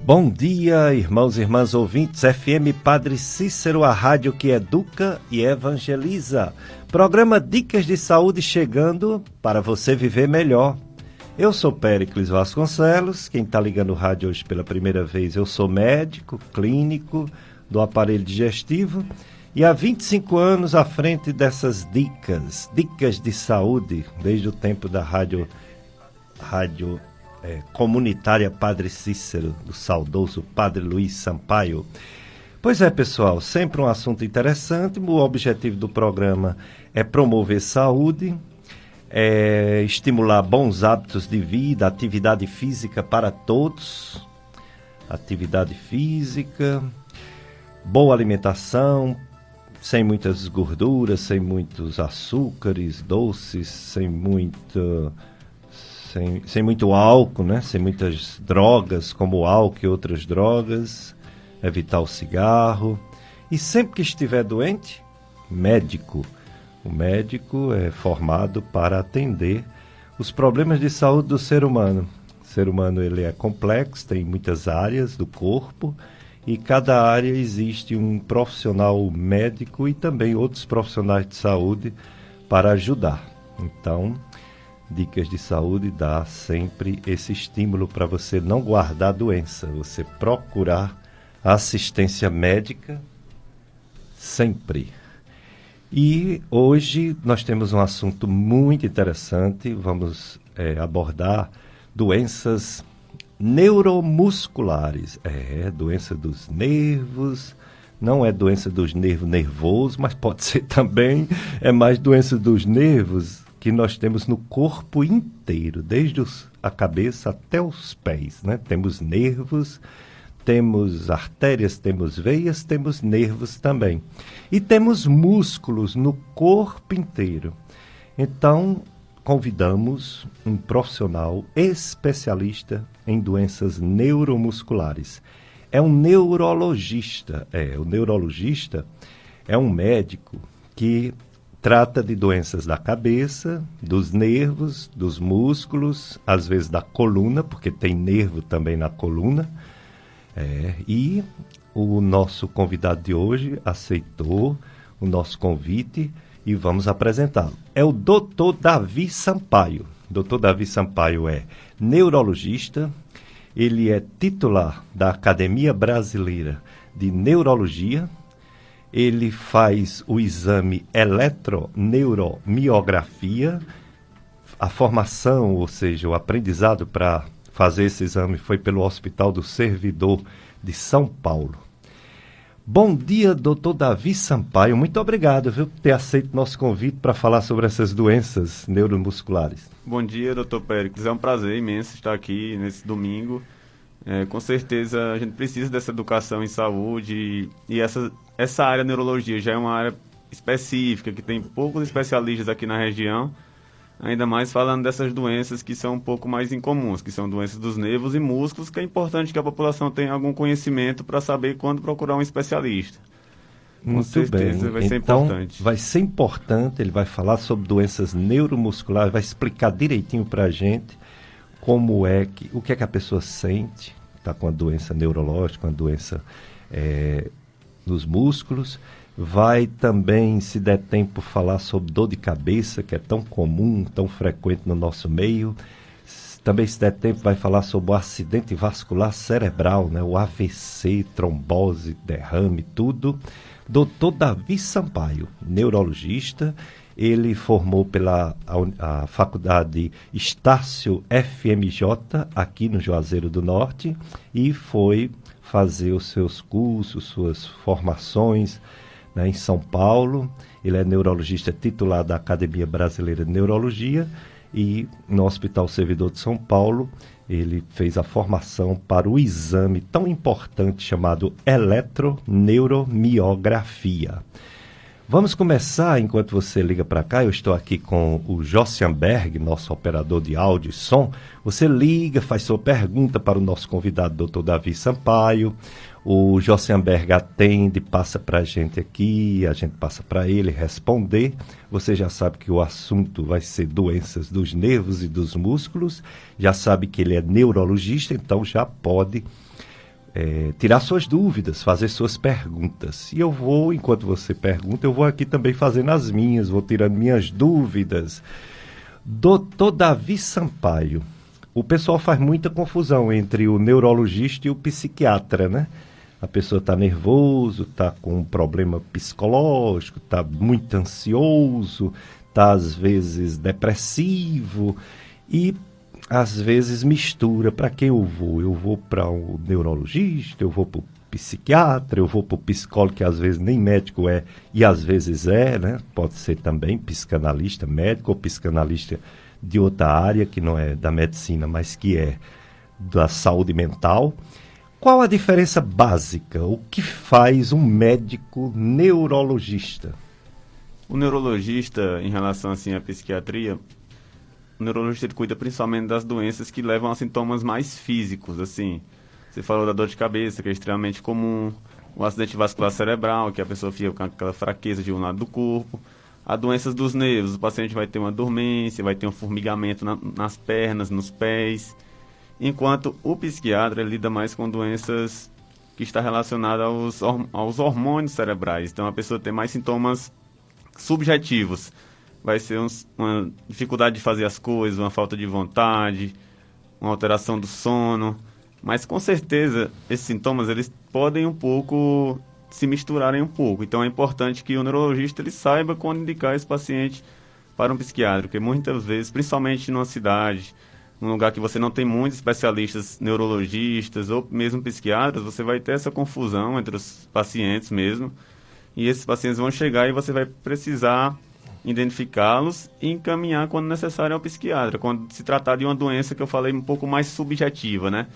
Bom dia, irmãos e irmãs ouvintes, FM Padre Cícero, a rádio que educa e evangeliza. Programa Dicas de Saúde chegando para você viver melhor. Eu sou Péricles Vasconcelos, quem está ligando o rádio hoje pela primeira vez, eu sou médico, clínico do aparelho digestivo e há 25 anos à frente dessas dicas de saúde, desde o tempo da rádio comunitária Padre Cícero, do saudoso Padre Luiz Sampaio. Pois é, pessoal, sempre um assunto interessante. O objetivo do programa é promover saúde, estimular bons hábitos de vida, atividade física para todos, atividade física, boa alimentação, sem muitas gorduras, sem muitos açúcares, doces, sem muito álcool, né? Sem muitas drogas, como o álcool e outras drogas, evitar o cigarro. E sempre que estiver doente, médico. O médico é formado para atender os problemas de saúde do ser humano. O ser humano ele é complexo, tem muitas áreas do corpo e cada área existe um profissional médico e também outros profissionais de saúde para ajudar. Então, Dicas de Saúde dá sempre esse estímulo para você não guardar a doença, você procurar assistência médica sempre. E hoje nós temos um assunto muito interessante, vamos abordar doenças neuromusculares. Doença dos nervos, não é doença dos nervos nervosos, mas pode ser também, é mais doença dos nervos que nós temos no corpo inteiro, desde a cabeça até os pés, né? Temos nervos, temos artérias, temos veias, temos nervos também. E temos músculos no corpo inteiro. Então, convidamos um profissional especialista em doenças neuromusculares. É um neurologista. O neurologista é um médico que trata de doenças da cabeça, dos nervos, dos músculos, às vezes da coluna, porque tem nervo também na coluna. E o nosso convidado de hoje aceitou o nosso convite e vamos apresentá-lo. É o Dr. Davi Sampaio. Dr. Davi Sampaio é neurologista, ele é titular da Academia Brasileira de Neurologia. Ele faz o exame eletroneuromiografia. A formação, ou seja, o aprendizado para fazer esse exame foi pelo Hospital do Servidor de São Paulo. Bom dia, doutor Davi Sampaio. Muito obrigado por ter aceito nosso convite para falar sobre essas doenças neuromusculares. Bom dia, doutor Péricles. É um prazer imenso estar aqui nesse domingo. Com certeza a gente precisa dessa educação em saúde e essa área neurologia já é uma área específica, que tem poucos especialistas aqui na região, ainda mais falando dessas doenças que são um pouco mais incomuns, que são doenças dos nervos e músculos, que é importante que a população tenha algum conhecimento para saber quando procurar um especialista. Com certeza vai ser importante. Vai ser importante, ele vai falar sobre doenças neuromusculares, vai explicar direitinho para a gente o que é que a pessoa sente, está com a doença neurológica, uma doença nos músculos. Vai também, se der tempo, falar sobre dor de cabeça, que é tão comum, tão frequente no nosso meio. Também, se der tempo, vai falar sobre o acidente vascular cerebral, né? O AVC, trombose, derrame, tudo. Dr. Davi Sampaio, neurologista. Ele formou pela a Faculdade Estácio FMJ, aqui no Juazeiro do Norte, e foi fazer os seus cursos, suas formações, né, em São Paulo. Ele é neurologista titular da Academia Brasileira de Neurologia e no Hospital Servidor de São Paulo ele fez a formação para o exame tão importante chamado eletroneuromiografia. Vamos começar, enquanto você liga para cá, eu estou aqui com o Josianberg, nosso operador de áudio e som. Você liga, faz sua pergunta para o nosso convidado, Dr. Davi Sampaio. O Josianberg atende, passa para a gente aqui, a gente passa para ele responder. Você já sabe que o assunto vai ser doenças dos nervos e dos músculos. Já sabe que ele é neurologista, então já pode tirar suas dúvidas, fazer suas perguntas. E eu vou, enquanto você pergunta, eu vou aqui também fazendo as minhas, vou tirando minhas dúvidas. Doutor Davi Sampaio, o pessoal faz muita confusão entre o neurologista e o psiquiatra, né? A pessoa está nervoso, está com um problema psicológico, está muito ansioso, está às vezes depressivo e às vezes mistura. Para quem eu vou? Eu vou para o neurologista, eu vou para o psiquiatra, eu vou para o psicólogo, que às vezes nem médico é, e às vezes é, né? Pode ser também psicanalista, médico ou psicanalista de outra área, que não é da medicina, mas que é da saúde mental. Qual a diferença básica? O que faz um médico neurologista? O neurologista, em relação assim, à psiquiatria, o neurologista ele cuida principalmente das doenças que levam a sintomas mais físicos, assim. Você falou da dor de cabeça, que é extremamente comum, o acidente vascular cerebral, que a pessoa fica com aquela fraqueza de um lado do corpo, as doenças dos nervos, o paciente vai ter uma dormência, vai ter um formigamento nas pernas, nos pés, enquanto o psiquiatra ele lida mais com doenças que estão relacionadas aos hormônios cerebrais. Então a pessoa tem mais sintomas subjetivos. Vai ser uma dificuldade de fazer as coisas, uma falta de vontade, uma alteração do sono. Mas com certeza esses sintomas eles podem um pouco se misturarem um pouco. Então é importante que o neurologista ele saiba quando indicar esse paciente para um psiquiatra, porque muitas vezes, principalmente numa cidade, num lugar que você não tem muitos especialistas neurologistas ou mesmo psiquiatras, você vai ter essa confusão entre os pacientes mesmo. E esses pacientes vão chegar e você vai precisar identificá-los e encaminhar quando necessário ao psiquiatra, quando se tratar de uma doença que eu falei um pouco mais subjetiva, né?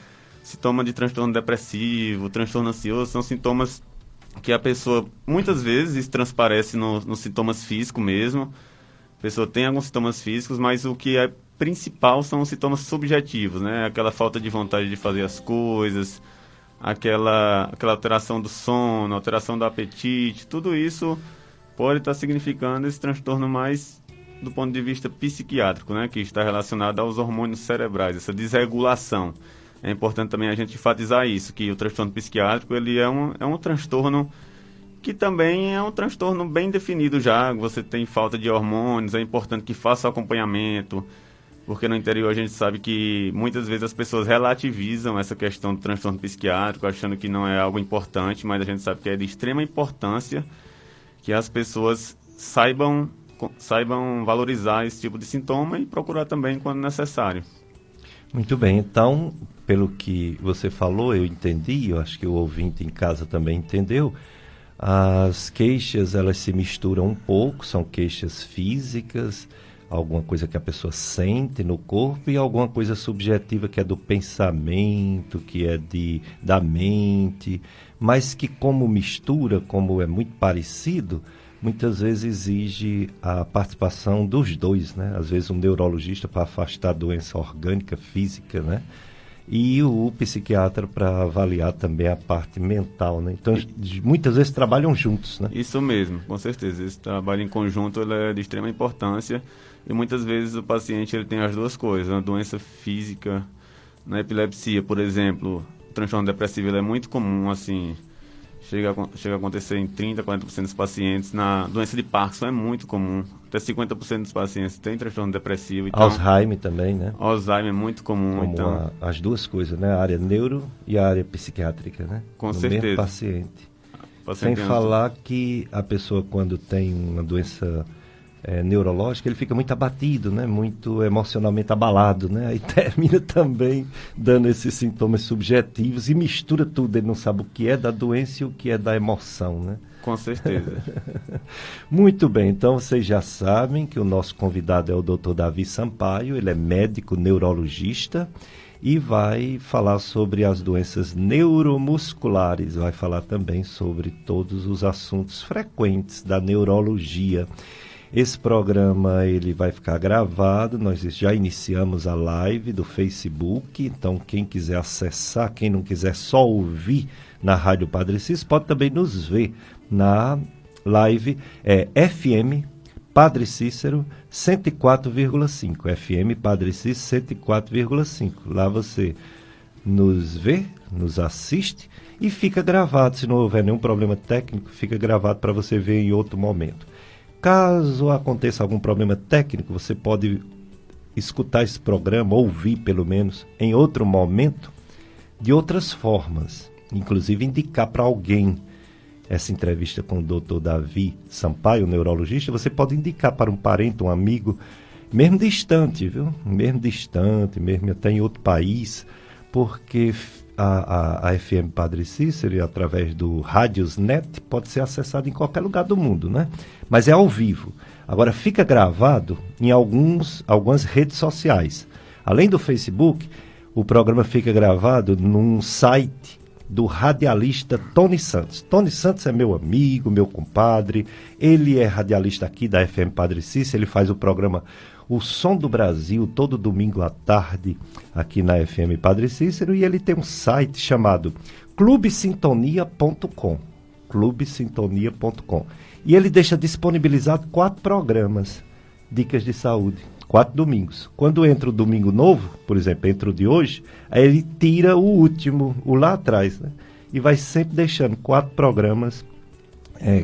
Sintoma de transtorno depressivo, transtorno ansioso, são sintomas que a pessoa, muitas vezes, transparece nos sintomas físicos mesmo. A pessoa tem alguns sintomas físicos, mas o que é principal são os sintomas subjetivos, né? Aquela falta de vontade de fazer as coisas, aquela alteração do sono, alteração do apetite, tudo isso pode estar significando esse transtorno mais do ponto de vista psiquiátrico, né? Que está relacionado aos hormônios cerebrais, essa desregulação. É importante também a gente enfatizar isso, que o transtorno psiquiátrico ele é um transtorno que também é um transtorno bem definido já. Você tem falta de hormônios, é importante que faça o acompanhamento, porque no interior a gente sabe que muitas vezes as pessoas relativizam essa questão do transtorno psiquiátrico, achando que não é algo importante, mas a gente sabe que é de extrema importância que as pessoas saibam valorizar esse tipo de sintoma e procurar também quando necessário. Muito bem, então, pelo que você falou, eu entendi, eu acho que o ouvinte em casa também entendeu, as queixas elas se misturam um pouco, são queixas físicas, alguma coisa que a pessoa sente no corpo e alguma coisa subjetiva que é do pensamento, que é da mente, mas que como mistura, como é muito parecido, muitas vezes exige a participação dos dois, né? Às vezes um neurologista para afastar a doença orgânica, física, né? E o psiquiatra para avaliar também a parte mental, né? Então, muitas vezes trabalham juntos, né? Isso mesmo, com certeza. Esse trabalho em conjunto ele é de extrema importância e muitas vezes o paciente ele tem as duas coisas, uma doença física, na epilepsia, por exemplo, o transtorno depressivo ele é muito comum, assim, chega a acontecer em 30%, 40% dos pacientes. Na doença de Parkinson é muito comum. Até 50% dos pacientes têm transtorno depressivo. Então, Alzheimer também, né? Alzheimer é muito comum. Como então, as duas coisas, né? A área neuro e a área psiquiátrica, né? Com no certeza. Mesmo paciente. Sem falar que a pessoa, quando tem uma doença neurológica, ele fica muito abatido, né? Muito emocionalmente abalado, né? Aí termina também dando esses sintomas subjetivos e mistura tudo. Ele não sabe o que é da doença e o que é da emoção, né? Com certeza. Muito bem, então vocês já sabem que o nosso convidado é o Dr. Davi Sampaio, ele é médico neurologista e vai falar sobre as doenças neuromusculares, vai falar também sobre todos os assuntos frequentes da neurologia. Esse programa ele vai ficar gravado, nós já iniciamos a live do Facebook, então quem quiser acessar, quem não quiser só ouvir na Rádio Padre Cícero, pode também nos ver na live FM Padre Cícero 104,5, FM Padre Cícero 104,5. Lá você nos vê, nos assiste e fica gravado. Se não houver nenhum problema técnico, fica gravado para você ver em outro momento. Caso aconteça algum problema técnico, você pode escutar esse programa, ouvir pelo menos, em outro momento, de outras formas. Inclusive indicar para alguém essa entrevista com o Dr. Davi Sampaio, neurologista. Você pode indicar para um parente, um amigo, mesmo distante, viu? Mesmo distante, mesmo até em outro país, porque a FM Padre Cícero, através do Radiosnet, pode ser acessado em qualquer lugar do mundo, né? Mas é ao vivo. Agora, fica gravado em algumas redes sociais. Além do Facebook, o programa fica gravado num site do radialista Tony Santos. Tony Santos é meu amigo, meu compadre. Ele é radialista aqui da FM Padre Cícero. Ele faz o programa O Som do Brasil, todo domingo à tarde, aqui na FM Padre Cícero. E ele tem um site chamado clubesintonia.com. clubesintonia.com. E ele deixa disponibilizado 4 programas, Dicas de Saúde, 4 domingos. Quando entra o domingo novo, por exemplo, entra o de hoje, aí ele tira o último, o lá atrás, né? E vai sempre deixando 4 programas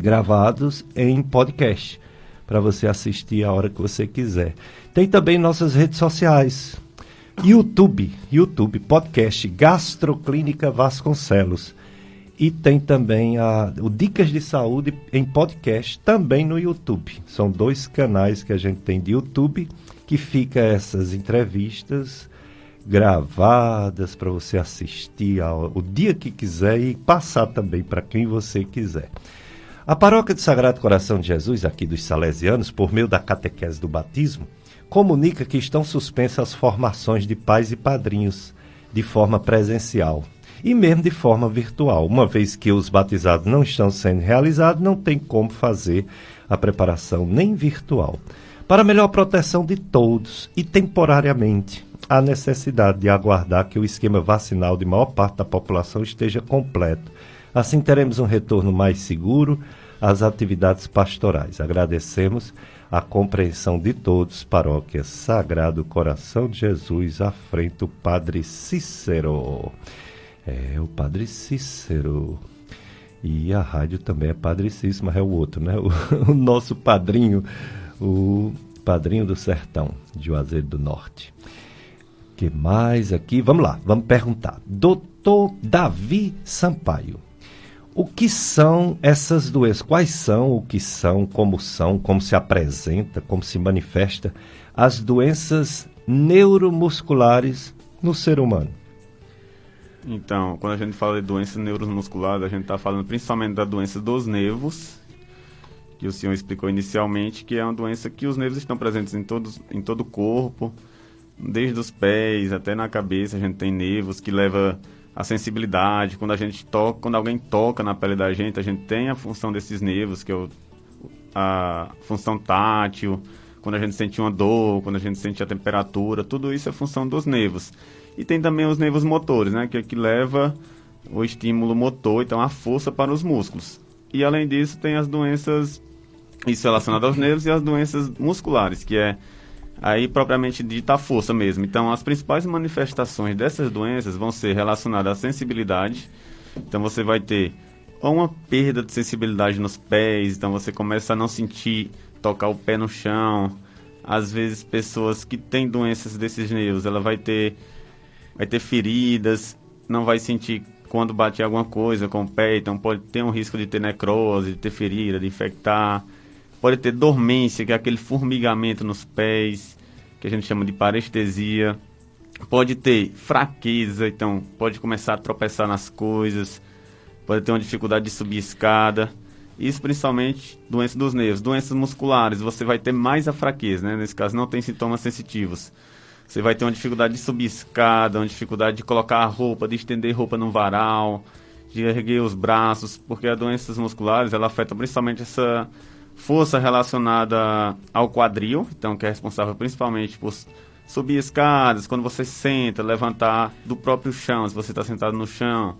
gravados em podcast, para você assistir a hora que você quiser. Tem também nossas redes sociais, YouTube, podcast Gastroclínica Vasconcelos. E tem também o Dicas de Saúde em podcast, também no YouTube. São 2 canais que a gente tem de YouTube, que fica essas entrevistas gravadas para você assistir o dia que quiser e passar também para quem você quiser. A Paróquia do Sagrado Coração de Jesus, aqui dos Salesianos, por meio da catequese do batismo, comunica que estão suspensas as formações de pais e padrinhos de forma presencial e mesmo de forma virtual. Uma vez que os batizados não estão sendo realizados, não tem como fazer a preparação nem virtual. Para melhor proteção de todos e temporariamente, há necessidade de aguardar que o esquema vacinal de maior parte da população esteja completo. Assim teremos um retorno mais seguro às atividades pastorais. Agradecemos a compreensão de todos. Paróquia Sagrado Coração de Jesus, à frente o Padre Cícero. O Padre Cícero. E a rádio também é Padre Cícero, mas é o outro, né? O nosso padrinho, o padrinho do sertão, de Juazeiro do Norte. Que mais aqui? Vamos lá, vamos perguntar. Dr. Davi Sampaio. O que são essas doenças? Quais são, o que são, como se apresenta, como se manifesta as doenças neuromusculares no ser humano? Então, quando a gente fala de doenças neuromusculares, a gente está falando principalmente da doença dos nervos, que o senhor explicou inicialmente, que é uma doença que os nervos estão presentes em todo o corpo, desde os pés até na cabeça. A gente tem nervos que levam a sensibilidade. Quando alguém toca na pele da gente, a gente tem a função desses nervos, que é a função tátil. Quando a gente sente uma dor, quando a gente sente a temperatura, tudo isso é função dos nervos. E tem também os nervos motores, né, que é que leva o estímulo motor, então a força para os músculos. E além disso tem as doenças, isso relacionado aos nervos, e as doenças musculares, que é aí propriamente dita a força mesmo. Então as principais manifestações dessas doenças vão ser relacionadas à sensibilidade. Então você vai ter ou uma perda de sensibilidade nos pés, então você começa a não sentir tocar o pé no chão. Às vezes pessoas que têm doenças desses nervos, ela vai ter feridas, não vai sentir quando bate alguma coisa com o pé, então pode ter um risco de ter necrose, de ter ferida, de infectar. Pode ter dormência, que é aquele formigamento nos pés, que a gente chama de parestesia. Pode ter fraqueza, então pode começar a tropeçar nas coisas, pode ter uma dificuldade de subir escada. Isso principalmente doença dos nervos. Doenças musculares, você vai ter mais a fraqueza, né? Nesse caso não tem sintomas sensitivos. Você vai ter uma dificuldade de subir escada, uma dificuldade de colocar a roupa, de estender roupa no varal, de erguer os braços, porque as doenças musculares, ela afeta principalmente essa força relacionada ao quadril, então que é responsável principalmente por subir escadas, quando você senta, levantar do próprio chão, se você está sentado no chão,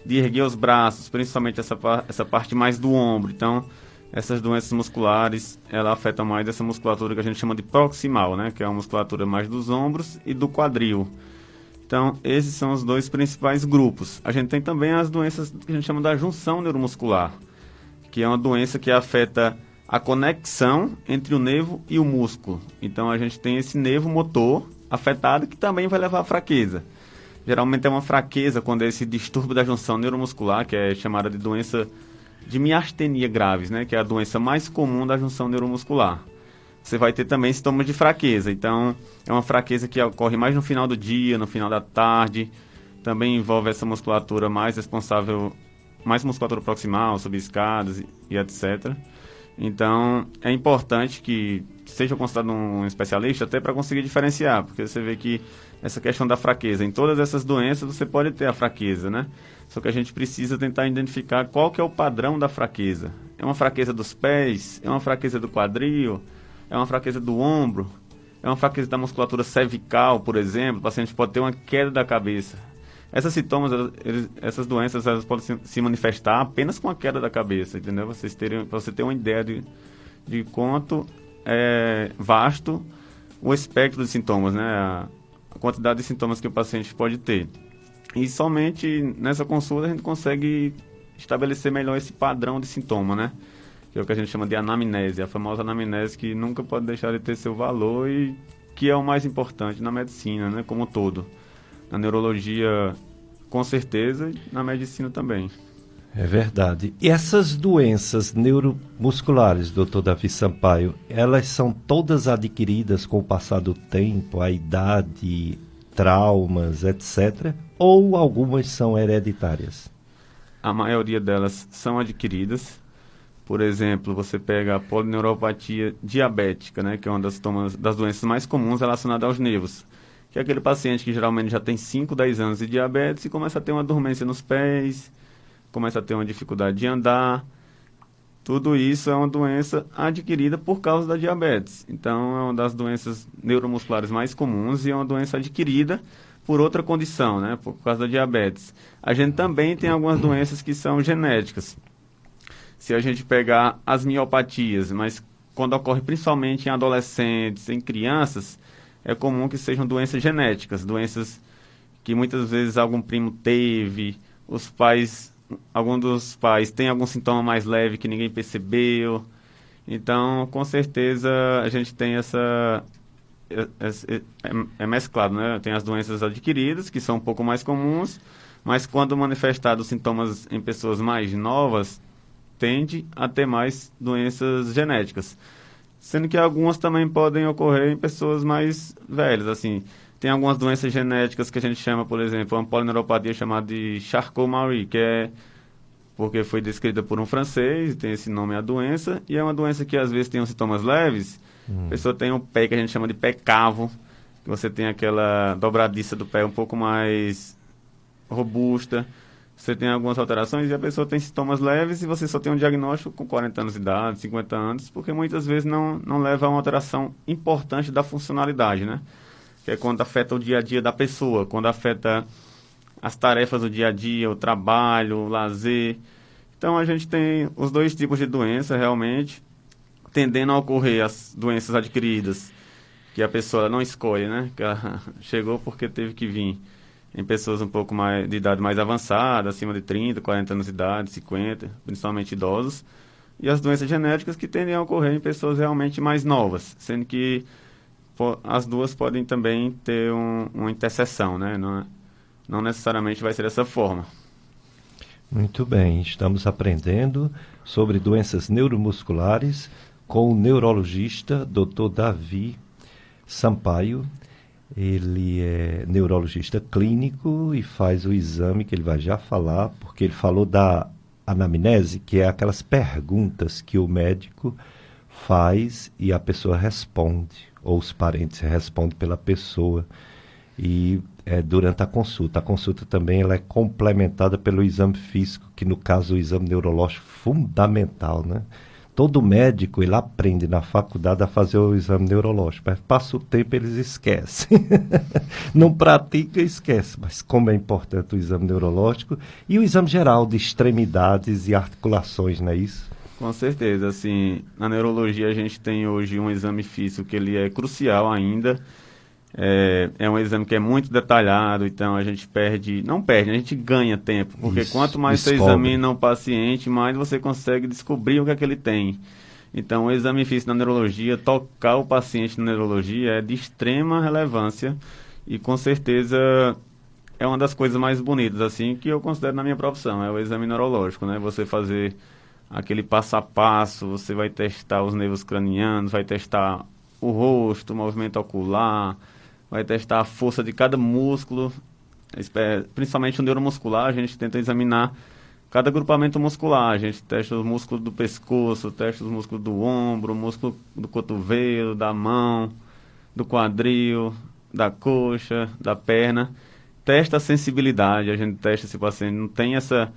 de erguer os braços, principalmente essa parte mais do ombro. Então, essas doenças musculares, ela afeta mais essa musculatura que a gente chama de proximal, né? Que é a musculatura mais dos ombros e do quadril. Então, esses são os dois principais grupos. A gente tem também as doenças que a gente chama da junção neuromuscular, que é uma doença que afeta a conexão entre o nervo e o músculo. Então, a gente tem esse nervo motor afetado que também vai levar à fraqueza. Geralmente é uma fraqueza quando é esse distúrbio da junção neuromuscular, que é chamada de doença de miastenia graves, né? Que é a doença mais comum da junção neuromuscular. Você vai ter também sintomas de fraqueza. Então, é uma fraqueza que ocorre mais no final do dia, no final da tarde. Também envolve essa musculatura mais responsável, mais musculatura proximal, subir escadas e etc. Então, é importante que seja consultado um especialista até para conseguir diferenciar, porque você vê que essa questão da fraqueza, em todas essas doenças você pode ter a fraqueza, né? Só que a gente precisa tentar identificar qual que é o padrão da fraqueza. É uma fraqueza dos pés? É uma fraqueza do quadril? É uma fraqueza do ombro? É uma fraqueza da musculatura cervical, por exemplo? O paciente pode ter uma queda da cabeça. Esses sintomas, essas doenças, elas podem se manifestar apenas com a queda da cabeça, entendeu? Para você ter uma ideia de quanto é vasto o espectro de sintomas, né? A quantidade de sintomas que o paciente pode ter. E somente nessa consulta a gente consegue estabelecer melhor esse padrão de sintoma, né? Que é o que a gente chama de anamnese, a famosa anamnese que nunca pode deixar de ter seu valor e que é o mais importante na medicina, né? Como um todo. Na neurologia, com certeza, e na medicina também. É verdade. E essas doenças neuromusculares, doutor Davi Sampaio, elas são todas adquiridas com o passar do tempo, a idade, traumas, etc., ou algumas são hereditárias? A maioria delas são adquiridas. Por exemplo, você pega a polineuropatia diabética, né, que é uma das doenças mais comuns relacionadas aos nervos, que é aquele paciente que geralmente já tem 5, 10 anos de diabetes e começa a ter uma dormência nos pés, começa a ter uma dificuldade de andar. Tudo isso é uma doença adquirida por causa da diabetes. Então, é uma das doenças neuromusculares mais comuns e é uma doença adquirida por outra condição, né, por causa da diabetes. A gente também tem algumas doenças que são genéticas. Se a gente pegar as miopatias, mas quando ocorre principalmente em adolescentes, em crianças, é comum que sejam doenças genéticas, doenças que muitas vezes algum primo teve, algum dos pais tem algum sintoma mais leve que ninguém percebeu. Então, com certeza, a gente tem é mesclado, né? Tem as doenças adquiridas, que são um pouco mais comuns, mas quando manifestados sintomas em pessoas mais novas, tende a ter mais doenças genéticas. Sendo que algumas também podem ocorrer em pessoas mais velhas, assim. Tem algumas doenças genéticas que a gente chama, por exemplo, uma polineuropatia chamada de Charcot-Marie, que é porque foi descrita por um francês, tem esse nome a doença, e é uma doença que às vezes tem uns sintomas leves. A pessoa tem um pé que a gente chama de pé cavo, que você tem aquela dobradiça do pé um pouco mais robusta. Você tem algumas alterações e a pessoa tem sintomas leves e você só tem um diagnóstico com 40 anos de idade, 50 anos, porque muitas vezes não leva a uma alteração importante da funcionalidade, né? Que é quando afeta o dia a dia da pessoa, quando afeta as tarefas do dia a dia, o trabalho, o lazer. Então a gente tem os dois tipos de doença realmente, tendendo a ocorrer as doenças adquiridas, que a pessoa não escolhe, né? Que ela chegou porque teve que vir. Em pessoas um pouco mais de idade mais avançada, acima de 30, 40 anos de idade, 50, principalmente idosos. E as doenças genéticas que tendem a ocorrer em pessoas realmente mais novas, sendo que as duas podem também ter uma interseção, né? Não necessariamente vai ser dessa forma. Muito bem, estamos aprendendo sobre doenças neuromusculares com o neurologista Dr. Davi Sampaio. Ele é neurologista clínico e faz o exame que ele vai já falar, porque ele falou da anamnese, que é aquelas perguntas que o médico faz e a pessoa responde, ou os parentes respondem pela pessoa, e durante a consulta. A consulta também ela é complementada pelo exame físico, que no caso o exame neurológico fundamental, né? Todo médico, ele aprende na faculdade a fazer o exame neurológico, mas passa o tempo eles esquecem. Não pratica e esquece, mas como é importante o exame neurológico e o exame geral de extremidades e articulações, não é isso? Com certeza, assim, na neurologia a gente tem hoje um exame físico que ele é crucial ainda, É um exame que é muito detalhado, então a gente a gente ganha tempo, porque Isso, quanto mais você descobre. examina o paciente, mais você consegue descobrir o que é que ele tem. Então, o exame físico na neurologia, tocar o paciente na neurologia é de extrema relevância e com certeza é uma das coisas mais bonitas assim que eu considero na minha profissão, é o exame neurológico, né? Você fazer aquele passo a passo, você vai testar os nervos cranianos, vai testar o rosto, o movimento ocular, vai testar a força de cada músculo, principalmente o neuromuscular, a gente tenta examinar cada agrupamento muscular. A gente testa os músculos do pescoço, testa os músculos do ombro, o músculo do cotovelo, da mão, do quadril, da coxa, da perna. Testa a sensibilidade, a gente testa se o paciente não tem essa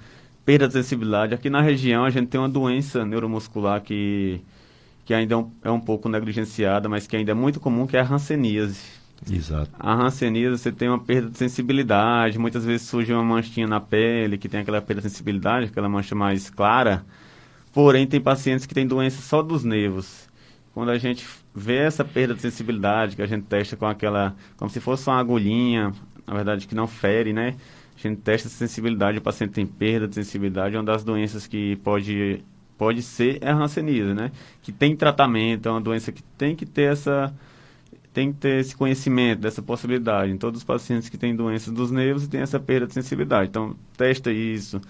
perda de sensibilidade. Aqui na região a gente tem uma doença neuromuscular que ainda é um pouco negligenciada, mas que ainda é muito comum, que é a hanseníase. Exato. A hanseníase, você tem uma perda de sensibilidade, muitas vezes surge uma manchinha na pele, que tem aquela perda de sensibilidade, aquela mancha mais clara, porém tem pacientes que têm doença só dos nervos. Quando a gente vê essa perda de sensibilidade, que a gente testa com aquela, como se fosse uma agulhinha, na verdade que não fere, né? A gente testa essa sensibilidade, o paciente tem perda de sensibilidade, é uma das doenças que pode ser a hanseníase, né? Que tem tratamento, é uma doença que tem que ter esse conhecimento dessa possibilidade. Em todos os pacientes que têm doenças dos nervos e têm essa perda de sensibilidade. Então, testa isso.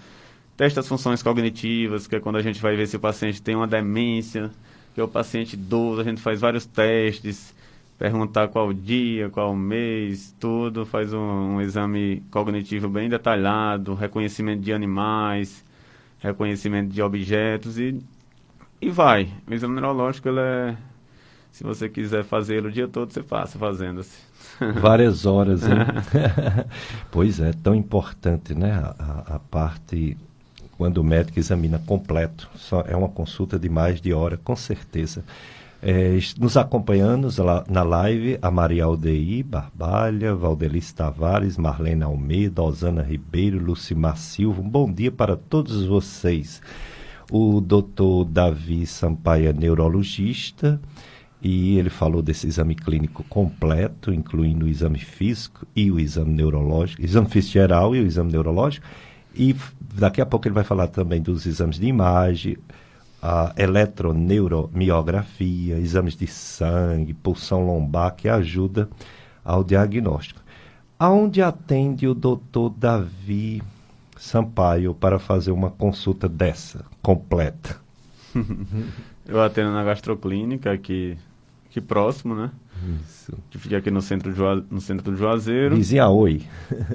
Testa as funções cognitivas, que é quando a gente vai ver se o paciente tem uma demência, que é o paciente idoso, a gente faz vários testes, perguntar qual dia, qual mês, tudo, faz um exame cognitivo bem detalhado, reconhecimento de animais, reconhecimento de objetos e vai. O exame neurológico, se você quiser fazer o dia todo, você passa fazendo-se. Várias horas, hein? Pois é, tão importante, né? A parte, quando o médico examina completo, é uma consulta de mais de hora, com certeza. Nos acompanhando na live, a Maria Aldeir Barbalha, Valdelice Tavares, Marlene Almeida, Osana Ribeiro, Lucimar Silva. Um bom dia para todos vocês. O doutor Davi Sampaio é neurologista, e ele falou desse exame clínico completo, incluindo o exame físico e o exame neurológico, exame físico geral e o exame neurológico. E daqui a pouco ele vai falar também dos exames de imagem, a eletroneuromiografia, exames de sangue, pulsão lombar, que ajuda ao diagnóstico. Aonde atende o doutor Davi Sampaio para fazer uma consulta dessa, completa? Eu atendo na gastroclínica aqui próximo, né? Isso. Que fica aqui no centro do Juazeiro. Vizinho a Oi.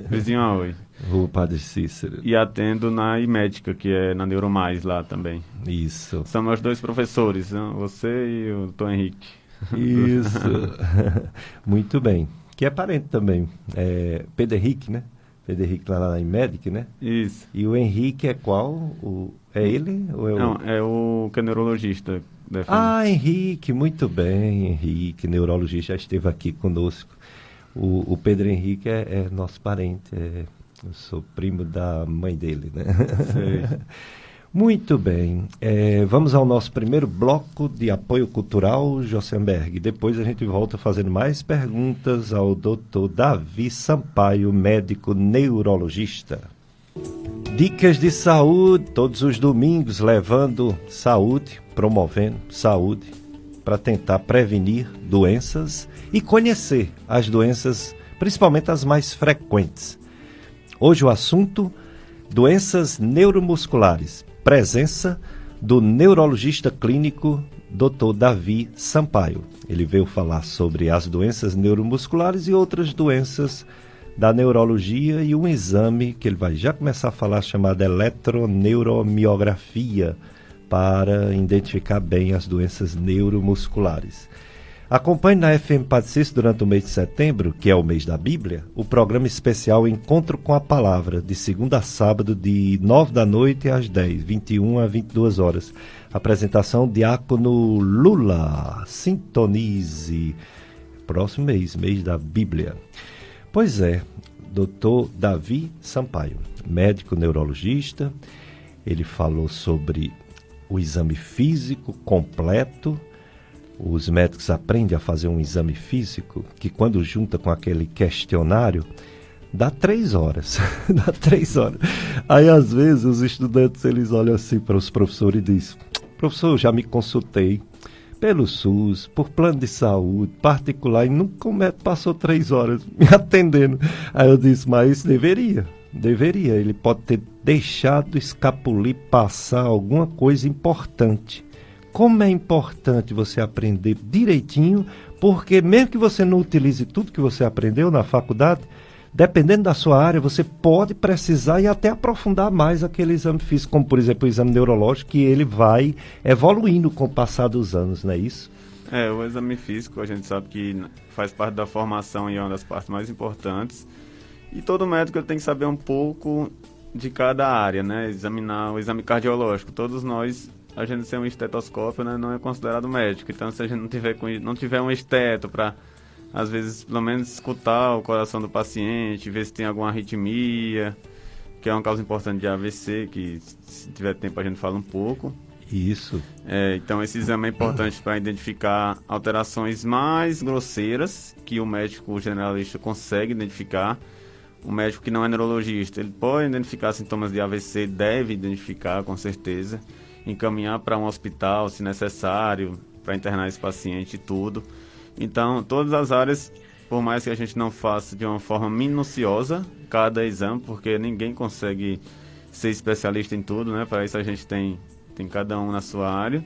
Vizinho a Oi. Rua Padre Cícero. E atendo na Imédica, que é na Neuromais lá também. Isso. São meus dois professores, né? Você e o Tom Henrique. Isso. Muito bem. Que é parente também. Pedro Henrique, né? Pedro Henrique lá na Imédica, né? Isso. E o Henrique é qual? É ele? Ou é Não, é o que é neurologista. Henrique, muito bem, Henrique, neurologista, já esteve aqui conosco. O Pedro Henrique é nosso parente, eu sou primo da mãe dele, né? Sei. Muito bem, vamos ao nosso primeiro bloco de apoio cultural, Josenberg. Depois a gente volta fazendo mais perguntas ao Dr. Davi Sampaio, médico neurologista. Dicas de saúde, todos os domingos, levando saúde, promovendo saúde, para tentar prevenir doenças e conhecer as doenças, principalmente as mais frequentes. Hoje o assunto, doenças neuromusculares, presença do neurologista clínico Dr. Davi Sampaio. Ele veio falar sobre as doenças neuromusculares e outras doenças da neurologia e um exame que ele vai já começar a falar chamado eletroneuromiografia para identificar bem as doenças neuromusculares. Acompanhe na FM Padre Cícero durante o mês de setembro, que é o mês da Bíblia, o programa especial Encontro com a Palavra, de segunda a sábado, de 9 da noite às 10, 21 a 22 horas. Apresentação Diácono Lula. Sintonize. Próximo mês, mês da Bíblia. Pois é, Dr. Davi Sampaio, médico neurologista, ele falou sobre o exame físico completo, os médicos aprendem a fazer um exame físico, que quando junta com aquele questionário, dá 3 horas. Dá 3 horas. Aí, às vezes, os estudantes, eles olham assim para os professores e dizem: professor, já me consultei pelo SUS, por plano de saúde, particular, e nunca o médico passou 3 horas me atendendo. Aí eu disse: mas isso deveria. Ele pode ter deixado escapulir, passar alguma coisa importante. Como é importante você aprender direitinho, porque mesmo que você não utilize tudo que você aprendeu na faculdade, dependendo da sua área, você pode precisar e até aprofundar mais aquele exame físico, como por exemplo o exame neurológico, que ele vai evoluindo com o passar dos anos, não é isso? O exame físico, a gente sabe que faz parte da formação e é uma das partes mais importantes. E todo médico tem que saber um pouco de cada área, né? Examinar o exame cardiológico. Todos nós, a gente sem um estetoscópio, né, não é considerado médico. Então, se a gente não tiver um esteto para, às vezes, pelo menos escutar o coração do paciente, ver se tem alguma arritmia, que é uma causa importante de AVC, que se tiver tempo a gente fala um pouco. Isso. Então, esse exame é importante para identificar alterações mais grosseiras, que o médico generalista consegue identificar. O médico que não é neurologista, ele pode identificar sintomas de AVC, deve identificar com certeza, encaminhar para um hospital se necessário, para internar esse paciente e tudo. Então, todas as áreas, por mais que a gente não faça de uma forma minuciosa cada exame, porque ninguém consegue ser especialista em tudo, né? Para isso a gente tem cada um na sua área.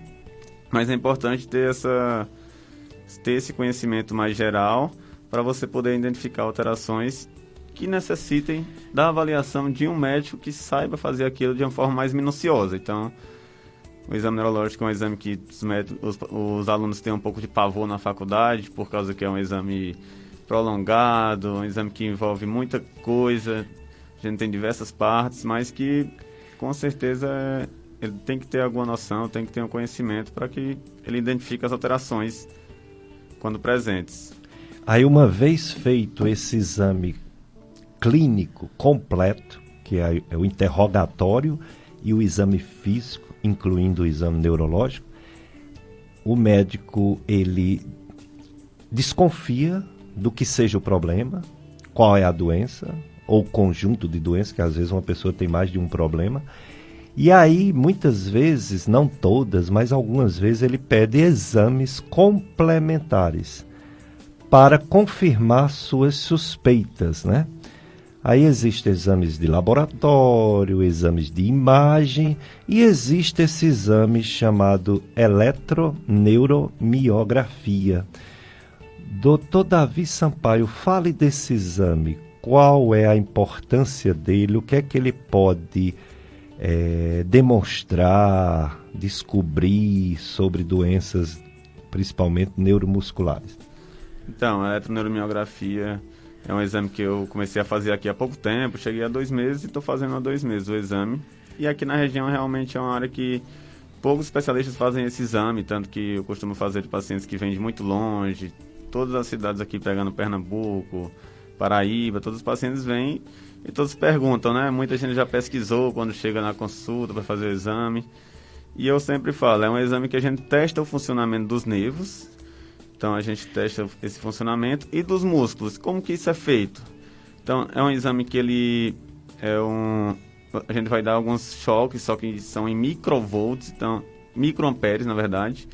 Mas é importante ter esse conhecimento mais geral para você poder identificar alterações que necessitem da avaliação de um médico que saiba fazer aquilo de uma forma mais minuciosa. Então, o exame neurológico é um exame que os alunos têm um pouco de pavor na faculdade, por causa que é um exame prolongado, um exame que envolve muita coisa, a gente tem diversas partes, mas que, com certeza, ele tem que ter alguma noção, tem que ter um conhecimento para que ele identifique as alterações quando presentes. Aí, uma vez feito esse exame clínico completo, que é o interrogatório e o exame físico, incluindo o exame neurológico, o médico, ele desconfia do que seja o problema, qual é a doença, ou conjunto de doenças, que às vezes uma pessoa tem mais de um problema, e aí, muitas vezes, não todas, mas algumas vezes, ele pede exames complementares para confirmar suas suspeitas, né? Aí existem exames de laboratório, exames de imagem e existe esse exame chamado eletroneuromiografia. Doutor Davi Sampaio, fale desse exame. Qual é a importância dele? O que é que ele pode demonstrar, descobrir sobre doenças, principalmente neuromusculares? Então, a eletroneuromiografia é um exame que eu comecei a fazer aqui há pouco tempo, cheguei há 2 meses e estou fazendo há 2 meses o exame. E aqui na região realmente é uma área que poucos especialistas fazem esse exame, tanto que eu costumo fazer de pacientes que vêm de muito longe, todas as cidades aqui pegando Pernambuco, Paraíba, todos os pacientes vêm e todos perguntam, né? Muita gente já pesquisou quando chega na consulta para fazer o exame. E eu sempre falo, é um exame que a gente testa o funcionamento dos nervos. Então, a gente testa esse funcionamento e dos músculos. Como que isso é feito? Então, é um exame que ele a gente vai dar alguns choques, só que são em microvolts, então, microamperes, na verdade.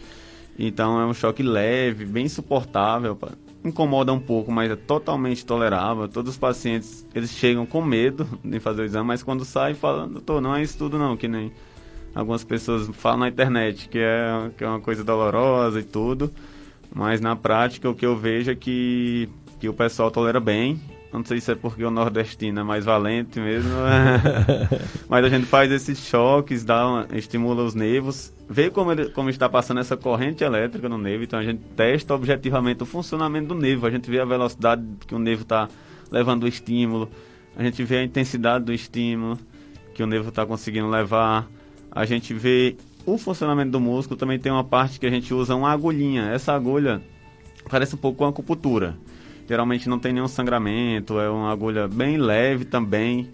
Então, é um choque leve, bem suportável. Incomoda um pouco, mas é totalmente tolerável. Todos os pacientes, eles chegam com medo de fazer o exame, mas quando saem, falam, doutor, não é isso tudo não, que nem algumas pessoas falam na internet, que é uma coisa dolorosa e tudo. Mas na prática o que eu vejo é que o pessoal tolera bem. Não sei se é porque o nordestino é mais valente mesmo. Mas a gente faz esses choques, estimula os nervos, vê como está passando essa corrente elétrica no nervo. Então a gente testa objetivamente o funcionamento do nervo. A gente vê a velocidade que o nervo está levando o estímulo. A gente vê a intensidade do estímulo que o nervo está conseguindo levar. A gente vê o funcionamento do músculo. Também tem uma parte que a gente usa uma agulhinha. Essa agulha parece um pouco com acupuntura. Geralmente não tem nenhum sangramento, é uma agulha bem leve também.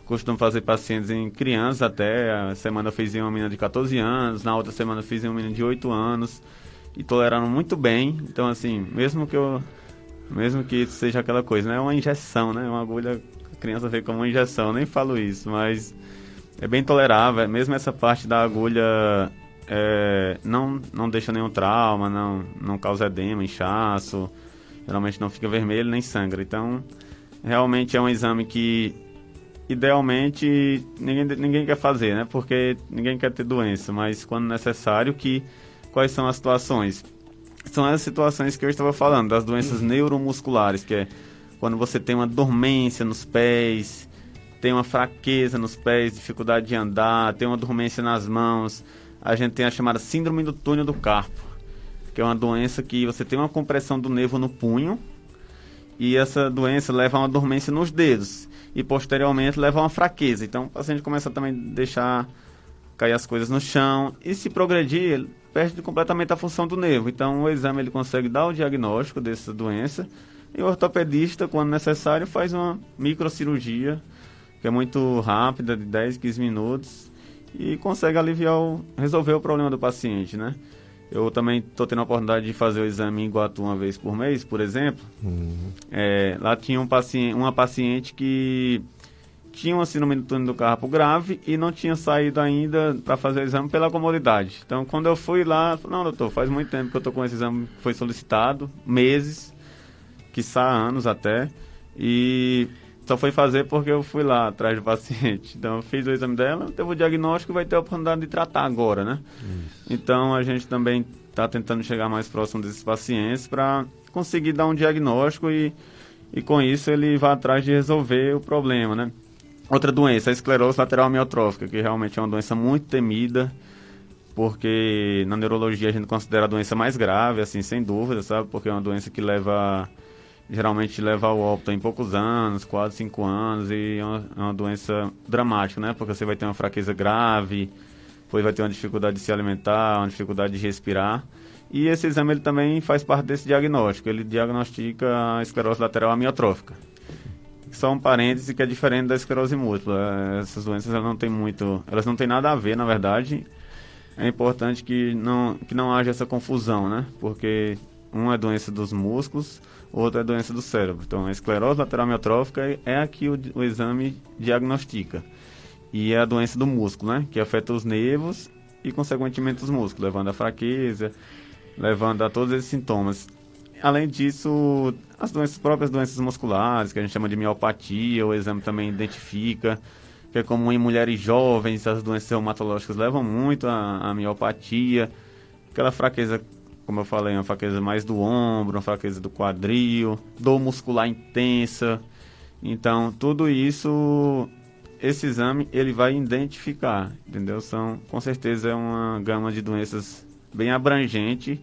Costumo fazer pacientes em crianças até. A semana eu fiz em uma menina de 14 anos, na outra semana eu fiz em uma menina de 8 anos. e toleraram muito bem. Então, assim, mesmo que seja aquela coisa, né? É uma injeção, né? Uma agulha, a criança vê como uma injeção, eu nem falo isso, mas é bem tolerável. Mesmo essa parte da agulha não deixa nenhum trauma, não causa edema, inchaço, geralmente não fica vermelho nem sangra. Então, realmente é um exame que, idealmente, ninguém quer fazer, né? Porque ninguém quer ter doença, mas quando necessário, quais são as situações? São as situações que eu estava falando, das doenças neuromusculares, que é quando você tem uma dormência nos pés, tem uma fraqueza nos pés, dificuldade de andar, tem uma dormência nas mãos. A gente tem a chamada síndrome do túnel do carpo, que é uma doença que você tem uma compressão do nervo no punho, e essa doença leva a uma dormência nos dedos, e posteriormente leva a uma fraqueza. Então o paciente começa também a deixar cair as coisas no chão, e se progredir, ele perde completamente a função do nervo. Então o exame ele consegue dar o diagnóstico dessa doença, e o ortopedista, quando necessário, faz uma microcirurgia, que é muito rápida, de 10, 15 minutos, e consegue resolver o problema do paciente, né? Eu também estou tendo a oportunidade de fazer o exame em Iguatu uma vez por mês, por exemplo. Lá tinha uma paciente que tinha uma síndrome do túnel do carpo grave e não tinha saído ainda para fazer o exame pela comodidade. Então, quando eu fui lá, falei, não, doutor, faz muito tempo que eu estou com esse exame, foi solicitado, meses, quiçá anos até, e só foi fazer porque eu fui lá atrás do paciente. Então, eu fiz o exame dela, teve o diagnóstico e vai ter a oportunidade de tratar agora, né? Isso. Então, a gente também está tentando chegar mais próximo desses pacientes para conseguir dar um diagnóstico e com isso ele vai atrás de resolver o problema, né? Outra doença, a esclerose lateral amiotrófica, que realmente é uma doença muito temida, porque na neurologia a gente considera a doença mais grave, assim, sem dúvida, sabe? Porque é uma doença que geralmente leva ao óbito em poucos anos, 4, 5 anos, e é uma doença dramática, né? Porque você vai ter uma fraqueza grave, depois vai ter uma dificuldade de se alimentar, uma dificuldade de respirar. E esse exame ele também faz parte desse diagnóstico, ele diagnostica a esclerose lateral amiotrófica. Só um parêntese que é diferente da esclerose múltipla. Essas doenças elas não têm nada a ver, na verdade. É importante que não haja essa confusão, né? Porque uma é doença dos músculos, outra é doença do cérebro. Então, a esclerose lateral amiotrófica é a que o exame diagnostica. E é a doença do músculo, né? Que afeta os nervos e, consequentemente, os músculos, levando à fraqueza, levando a todos esses sintomas. Além disso, as próprias doenças musculares, que a gente chama de miopatia, o exame também identifica, que é comum em mulheres jovens, as doenças reumatológicas levam muito a miopatia, aquela fraqueza, como eu falei, uma fraqueza mais do ombro, uma fraqueza do quadril, dor muscular intensa. Então, tudo isso, esse exame, ele vai identificar, entendeu? Com certeza é uma gama de doenças bem abrangente,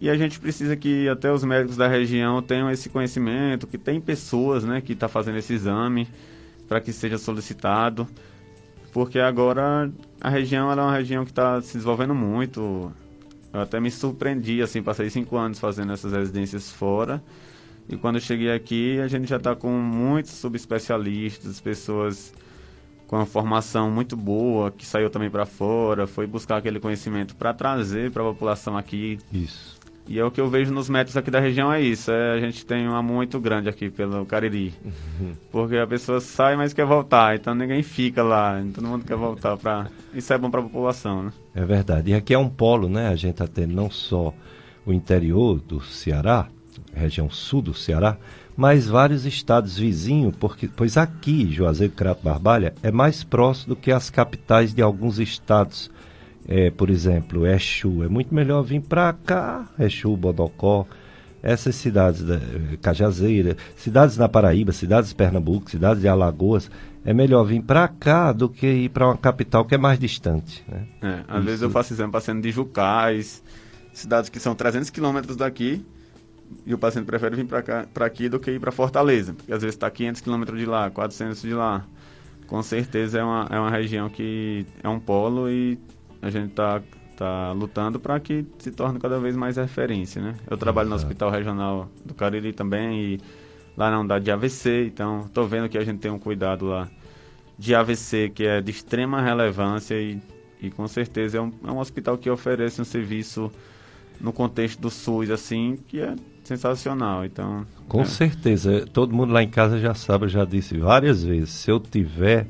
e a gente precisa que até os médicos da região tenham esse conhecimento, que tem pessoas, né, que estão fazendo esse exame para que seja solicitado, porque agora a região ela é uma região que está se desenvolvendo muito. Eu até me surpreendi, assim, passei 5 anos fazendo essas residências fora, e quando eu cheguei aqui a gente já está com muitos subespecialistas, pessoas com uma formação muito boa, que saiu também para fora, foi buscar aquele conhecimento para trazer para a população aqui. Isso. E é o que eu vejo nos médicos aqui da região, é isso. A gente tem um amor muito grande aqui pelo Cariri. Porque a pessoa sai, mas quer voltar. Então ninguém fica lá. Todo mundo quer voltar. Isso é bom para a população, né? É verdade. E aqui é um polo, né? A gente está tendo não só o interior do Ceará, região sul do Ceará, mas vários estados vizinhos, pois aqui, Juazeiro, Crato, Barbalha, é mais próximo do que as capitais de alguns estados. Por exemplo, Exu, é muito melhor vir para cá, Exu, Bodocó, essas cidades, Cajazeira, cidades na Paraíba, cidades de Pernambuco, cidades de Alagoas, é melhor vir para cá do que ir para uma capital que é mais distante, né? Às vezes eu faço exame paciente de Jucás, cidades que são 300 quilômetros daqui, e o paciente prefere vir para aqui do que ir para Fortaleza, porque às vezes está 500 quilômetros de lá, 400 de lá. Com certeza é uma região que é um polo, e a gente está lutando para que se torne cada vez mais referência, né? Eu trabalho no Hospital Regional do Cariri também, e lá na unidade de AVC, então estou vendo que a gente tem um cuidado lá de AVC que é de extrema relevância, e com certeza é um hospital que oferece um serviço no contexto do SUS, assim, que é sensacional. Então, com certeza, todo mundo lá em casa já sabe, eu já disse várias vezes, se eu tiver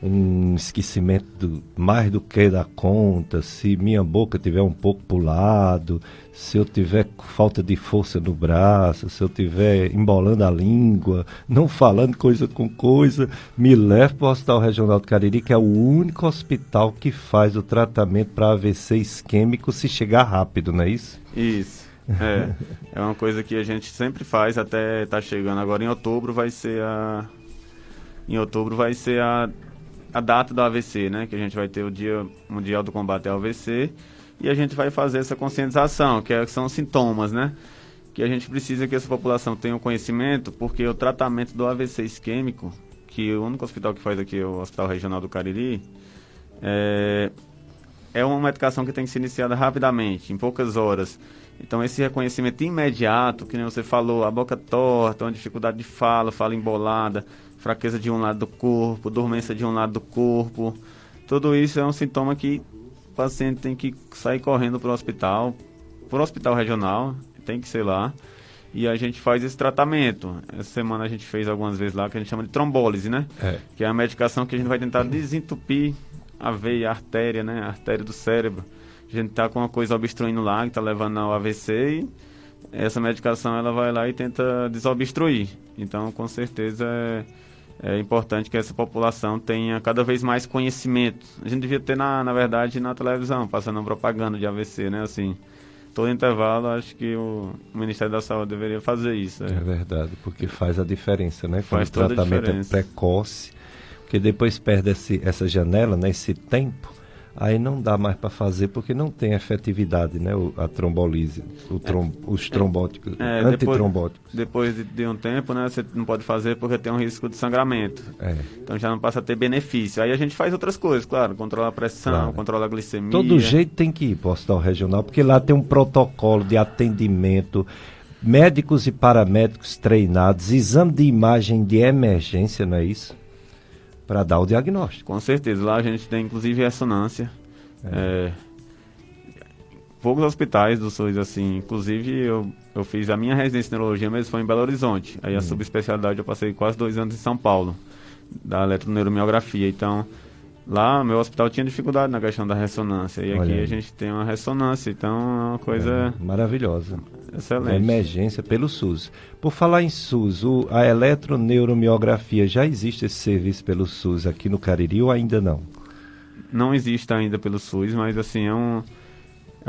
um esquecimento mais do que da conta, se minha boca tiver um pouco pro lado, se eu tiver falta de força no braço, se eu tiver embolando a língua, não falando coisa com coisa, me leve para o Hospital Regional do Cariri, que é o único hospital que faz o tratamento para AVC isquêmico se chegar rápido, não é isso? Isso. É uma coisa que a gente sempre faz, até tá chegando agora em outubro, vai ser a data do AVC, né? Que a gente vai ter o Dia Mundial do Combate ao AVC e a gente vai fazer essa conscientização, que são sintomas, né? Que a gente precisa que essa população tenha o conhecimento, porque o tratamento do AVC isquêmico, que o único hospital que faz aqui é o Hospital Regional do Cariri, é uma medicação que tem que ser iniciada rapidamente, em poucas horas. Então, esse reconhecimento imediato, que nem você falou, a boca torta, uma dificuldade de fala embolada, fraqueza de um lado do corpo, dormência de um lado do corpo, tudo isso é um sintoma que o paciente tem que sair correndo para o hospital regional, tem que ser lá, e a gente faz esse tratamento. Essa semana a gente fez algumas vezes lá, que a gente chama de trombólise, né? Que é a medicação que a gente vai tentar desentupir a veia, a artéria, né? A artéria do cérebro. A gente tá com uma coisa obstruindo lá, que tá levando ao AVC, e essa medicação ela vai lá e tenta desobstruir. Então, com certeza, é importante que essa população tenha cada vez mais conhecimento. A gente devia ter, na verdade, na televisão, passando propaganda de AVC, né? Assim, todo intervalo, acho que o Ministério da Saúde deveria fazer isso. É verdade, porque faz a diferença, né? Quando Faz o toda a tratamento é diferença. precoce, porque depois perde essa janela, né? Esse tempo, aí não dá mais para fazer, porque não tem efetividade, né? A trombolise, os trombóticos, antitrombóticos. Depois de um tempo, né? Você não pode fazer porque tem um risco de sangramento. Então já não passa a ter benefício. Aí a gente faz outras coisas, claro, controla a pressão, controla a glicemia. Todo jeito tem que ir para o Hospital Regional, porque lá tem um protocolo de atendimento, médicos e paramédicos treinados, exame de imagem de emergência, não é isso? Para dar o diagnóstico. Com certeza. Lá a gente tem, inclusive, ressonância. Poucos hospitais do SUS, assim. Inclusive, eu fiz a minha residência em neurologia, mas foi em Belo Horizonte. Aí a subespecialidade eu passei quase 2 anos em São Paulo, da eletroneuromiografia. Então, lá, meu hospital tinha dificuldade na questão da ressonância. E aqui a gente tem uma ressonância. Então, é uma coisa maravilhosa. Excelente. Emergência pelo SUS. Por falar em SUS, a eletroneuromiografia, já existe esse serviço pelo SUS aqui no Cariri ou ainda não? Não existe ainda pelo SUS, mas assim, é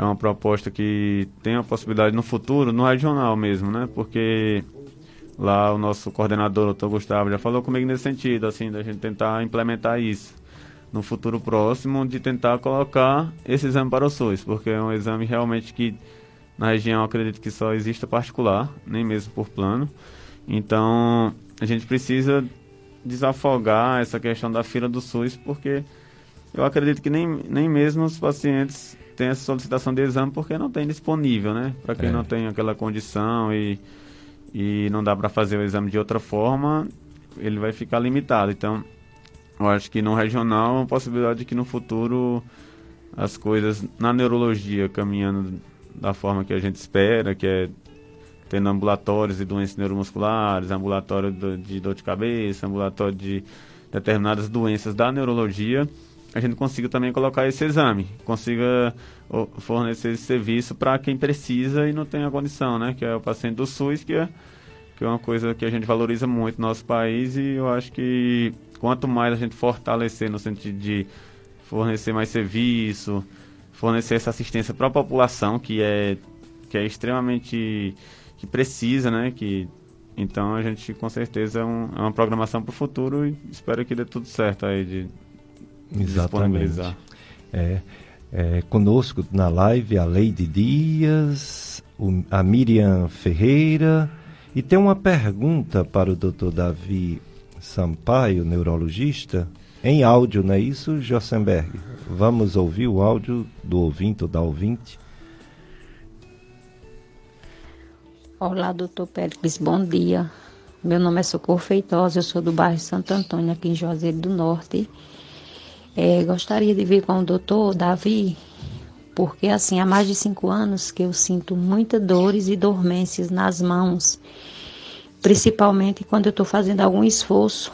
uma proposta que tem a possibilidade no futuro, no regional mesmo, né? Porque lá o nosso coordenador, o Dr. Gustavo, já falou comigo nesse sentido, assim, da gente tentar implementar isso no futuro próximo, de tentar colocar esse exame para o SUS, porque é um exame realmente que na região eu acredito que só exista particular, nem mesmo por plano. Então, a gente precisa desafogar essa questão da fila do SUS, porque eu acredito que nem mesmo os pacientes têm essa solicitação de exame porque não tem disponível, né? Para quem não tem aquela condição e não dá para fazer o exame de outra forma, ele vai ficar limitado. Então, eu acho que no regional é uma possibilidade de que no futuro as coisas na neurologia caminhando da forma que a gente espera, que é tendo ambulatórios de doenças neuromusculares, ambulatório de dor de cabeça, ambulatório de determinadas doenças da neurologia, a gente consiga também colocar esse exame, consiga fornecer esse serviço para quem precisa e não tem a condição, né? Que é o paciente do SUS, que é uma coisa que a gente valoriza muito no nosso país, e eu acho que quanto mais a gente fortalecer no sentido de fornecer mais serviço, fornecer essa assistência para a população, que é extremamente, que precisa, né? Então a gente com certeza é uma programação para o futuro e espero que dê tudo certo aí de disponibilizar. Conosco na live a Leide Dias, a Miriam Ferreira, e tem uma pergunta para o Dr. Davi Sampaio, neurologista, em áudio, não é isso, Jossenberg? Vamos ouvir o áudio do ouvinte ou da ouvinte. Olá, doutor Péricles, bom dia. Meu nome é Socorro Feitosa, eu sou do bairro Santo Antônio, aqui em Juazeiro do Norte. Gostaria de ver com o doutor Davi porque assim, há mais de 5 anos que eu sinto muitas dores e dormências nas mãos, principalmente quando eu estou fazendo algum esforço,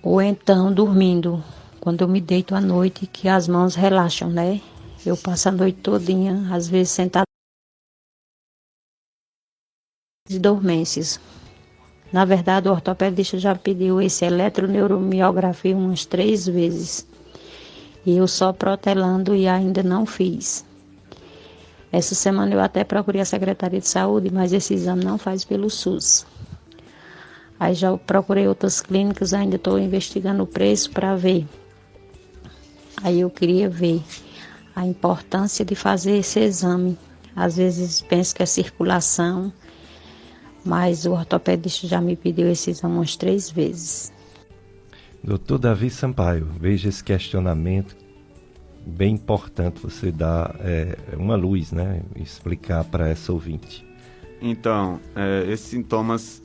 ou então dormindo, quando eu me deito à noite, que as mãos relaxam, né? Eu passo a noite todinha, às vezes sentada de dormências. Na verdade, o ortopedista já pediu esse eletroneuromiografia umas 3 vezes. E eu só protelando e ainda não fiz. Essa semana eu até procurei a Secretaria de Saúde, mas esse exame não faz pelo SUS. Aí já procurei outras clínicas, ainda estou investigando o preço para ver. Aí eu queria ver a importância de fazer esse exame. Às vezes penso que é circulação, mas o ortopedista já me pediu esse exame umas 3 vezes. Doutor Davi Sampaio, veja esse questionamento, bem importante você dar uma luz, né? Explicar para essa ouvinte. Então, esses sintomas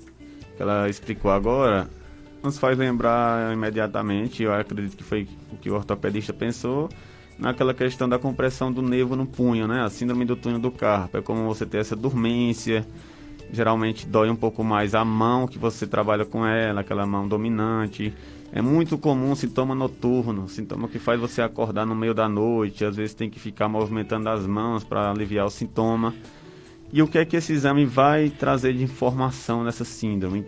que ela explicou agora nos faz lembrar imediatamente, eu acredito que foi o que o ortopedista pensou, naquela questão da compressão do nervo no punho, né? A síndrome do túnel do carpo. É como você ter essa dormência, geralmente dói um pouco mais a mão que você trabalha com ela, aquela mão dominante. É muito comum um sintoma noturno, sintoma que faz você acordar no meio da noite, às vezes tem que ficar movimentando as mãos para aliviar o sintoma. E o que é que esse exame vai trazer de informação nessa síndrome?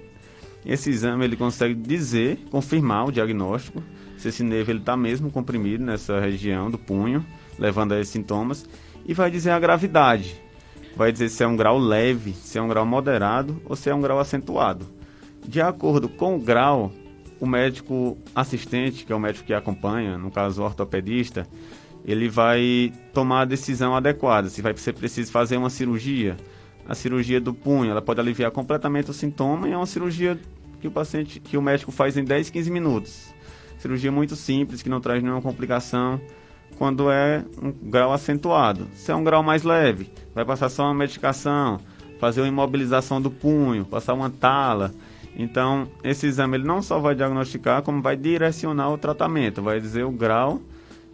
Esse exame ele consegue dizer, confirmar o diagnóstico, se esse nervo está mesmo comprimido nessa região do punho, levando a esses sintomas, e vai dizer a gravidade. Vai dizer se é um grau leve, se é um grau moderado ou se é um grau acentuado. De acordo com o grau, o médico assistente, que é o médico que acompanha, no caso o ortopedista, ele vai tomar a decisão adequada, se vai ser preciso fazer uma cirurgia. A cirurgia do punho, ela pode aliviar completamente o sintoma e é uma cirurgia que o médico faz em 10, 15 minutos. Cirurgia muito simples, que não traz nenhuma complicação, quando é um grau acentuado. Se é um grau mais leve, vai passar só uma medicação, fazer uma imobilização do punho, passar uma tala. Então, esse exame ele não só vai diagnosticar, como vai direcionar o tratamento, vai dizer o grau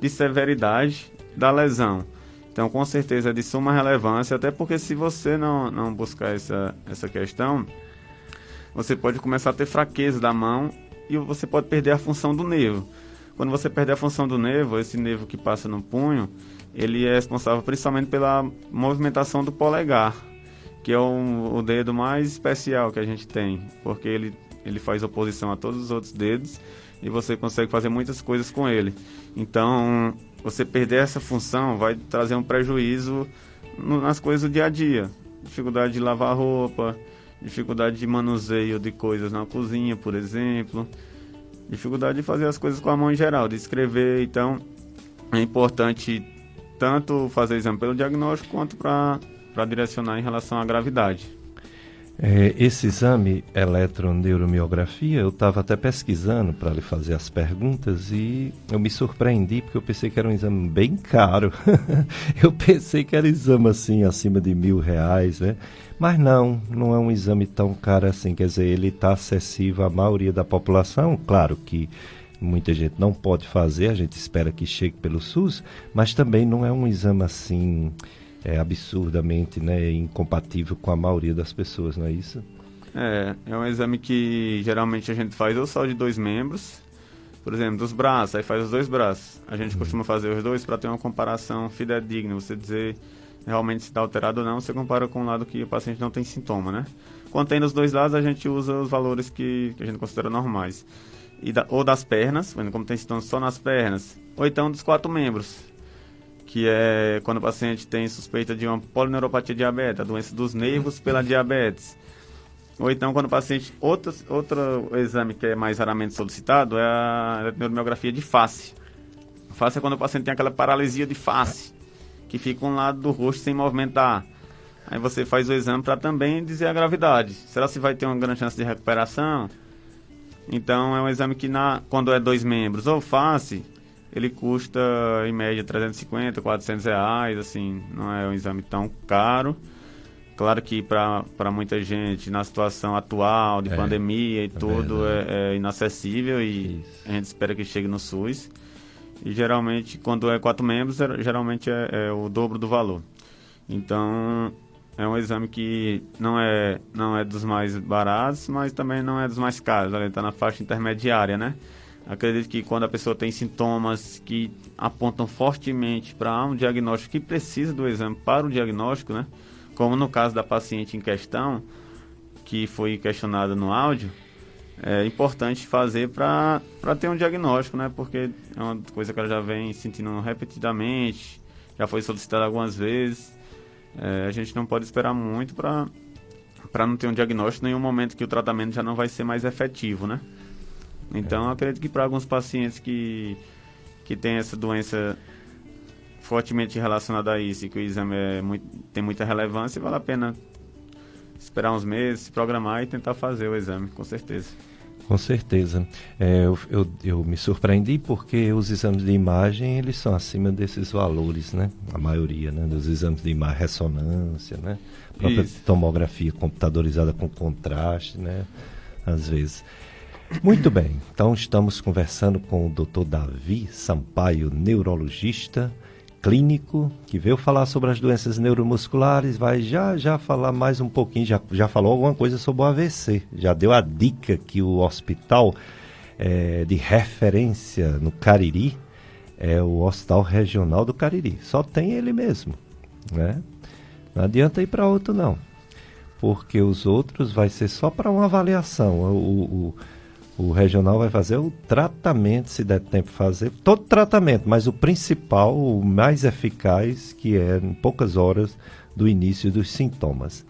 de severidade da lesão. Então, com certeza é de suma relevância, até porque se você não buscar essa questão, você pode começar a ter fraqueza da mão e você pode perder a função do nervo. Quando você perder a função do nervo, esse nervo que passa no punho, ele é responsável principalmente pela movimentação do polegar, que é o dedo mais especial que a gente tem, porque ele faz oposição a todos os outros dedos e você consegue fazer muitas coisas com ele. Então, você perder essa função vai trazer um prejuízo nas coisas do dia a dia. Dificuldade de lavar roupa, dificuldade de manuseio de coisas na cozinha, por exemplo. Dificuldade de fazer as coisas com a mão em geral, de escrever. Então, é importante tanto fazer exame pelo diagnóstico quanto para direcionar em relação à gravidade. Esse exame eletroneuromiografia, eu estava até pesquisando para lhe fazer as perguntas e eu me surpreendi porque eu pensei que era um exame bem caro. Eu pensei que era exame assim, acima de R$1.000, né? Mas não é um exame tão caro assim, quer dizer, ele está acessível à maioria da população. Claro que muita gente não pode fazer, a gente espera que chegue pelo SUS, mas também não é um exame assim absurdamente, né, incompatível com a maioria das pessoas, não é isso? É um exame que geralmente a gente faz ou só de 2 membros, por exemplo, dos braços, aí faz os 2 braços. A gente costuma fazer os 2 para ter uma comparação fidedigna, você dizer realmente se está alterado ou não, você compara com o lado que o paciente não tem sintoma, né? Quando tem nos 2 lados, a gente usa os valores que a gente considera normais. Ou das pernas, como tem sintomas só nas pernas, ou então dos 4 membros, que é quando o paciente tem suspeita de uma polineuropatia diabética, a doença dos nervos pela diabetes. Ou então quando o paciente... Outro exame que é mais raramente solicitado é a neuromografia de face. Face é quando o paciente tem aquela paralisia de face, que fica um lado do rosto sem movimentar. Aí você faz o exame para também dizer a gravidade. Será que vai ter uma grande chance de recuperação? Então é um exame que quando é 2 membros ou face, ele custa em média R$350, R$400, assim, não é um exame tão caro. Claro que para muita gente, na situação atual de pandemia e tudo, é inacessível e a gente espera que chegue no SUS. e geralmente, quando é 4 membros, geralmente é o dobro do valor. Então, é um exame que não é dos mais baratos, mas também não é dos mais caros. Ele está na faixa intermediária, né? Acredito que quando a pessoa tem sintomas que apontam fortemente para um diagnóstico que precisa do exame para o diagnóstico, né? Como no caso da paciente em questão, que foi questionada no áudio, é importante fazer para ter um diagnóstico, né? Porque é uma coisa que ela já vem sentindo repetidamente, já foi solicitada algumas vezes. A gente não pode esperar muito para não ter um diagnóstico em nenhum momento que o tratamento já não vai ser mais efetivo, né? Então, eu acredito que para alguns pacientes que têm essa doença fortemente relacionada a isso e que o exame tem muita relevância, vale a pena esperar uns meses, se programar e tentar fazer o exame, com certeza. Com certeza. Eu me surpreendi porque os exames de imagem, eles são acima desses valores, né? A maioria, né? Dos exames de imagem, ressonância, né? A própria tomografia computadorizada com contraste, né? Às vezes. Muito bem, então estamos conversando com o Dr. Davi Sampaio, neurologista clínico, que veio falar sobre as doenças neuromusculares, vai já falar mais um pouquinho, já falou alguma coisa sobre o AVC, já deu a dica que o hospital de referência no Cariri é o Hospital Regional do Cariri, só tem ele mesmo, né? Não adianta ir para outro não, porque os outros vai ser só para uma avaliação. O regional vai fazer o tratamento, se der tempo de fazer, todo tratamento, mas o principal, o mais eficaz, que é em poucas horas do início dos sintomas.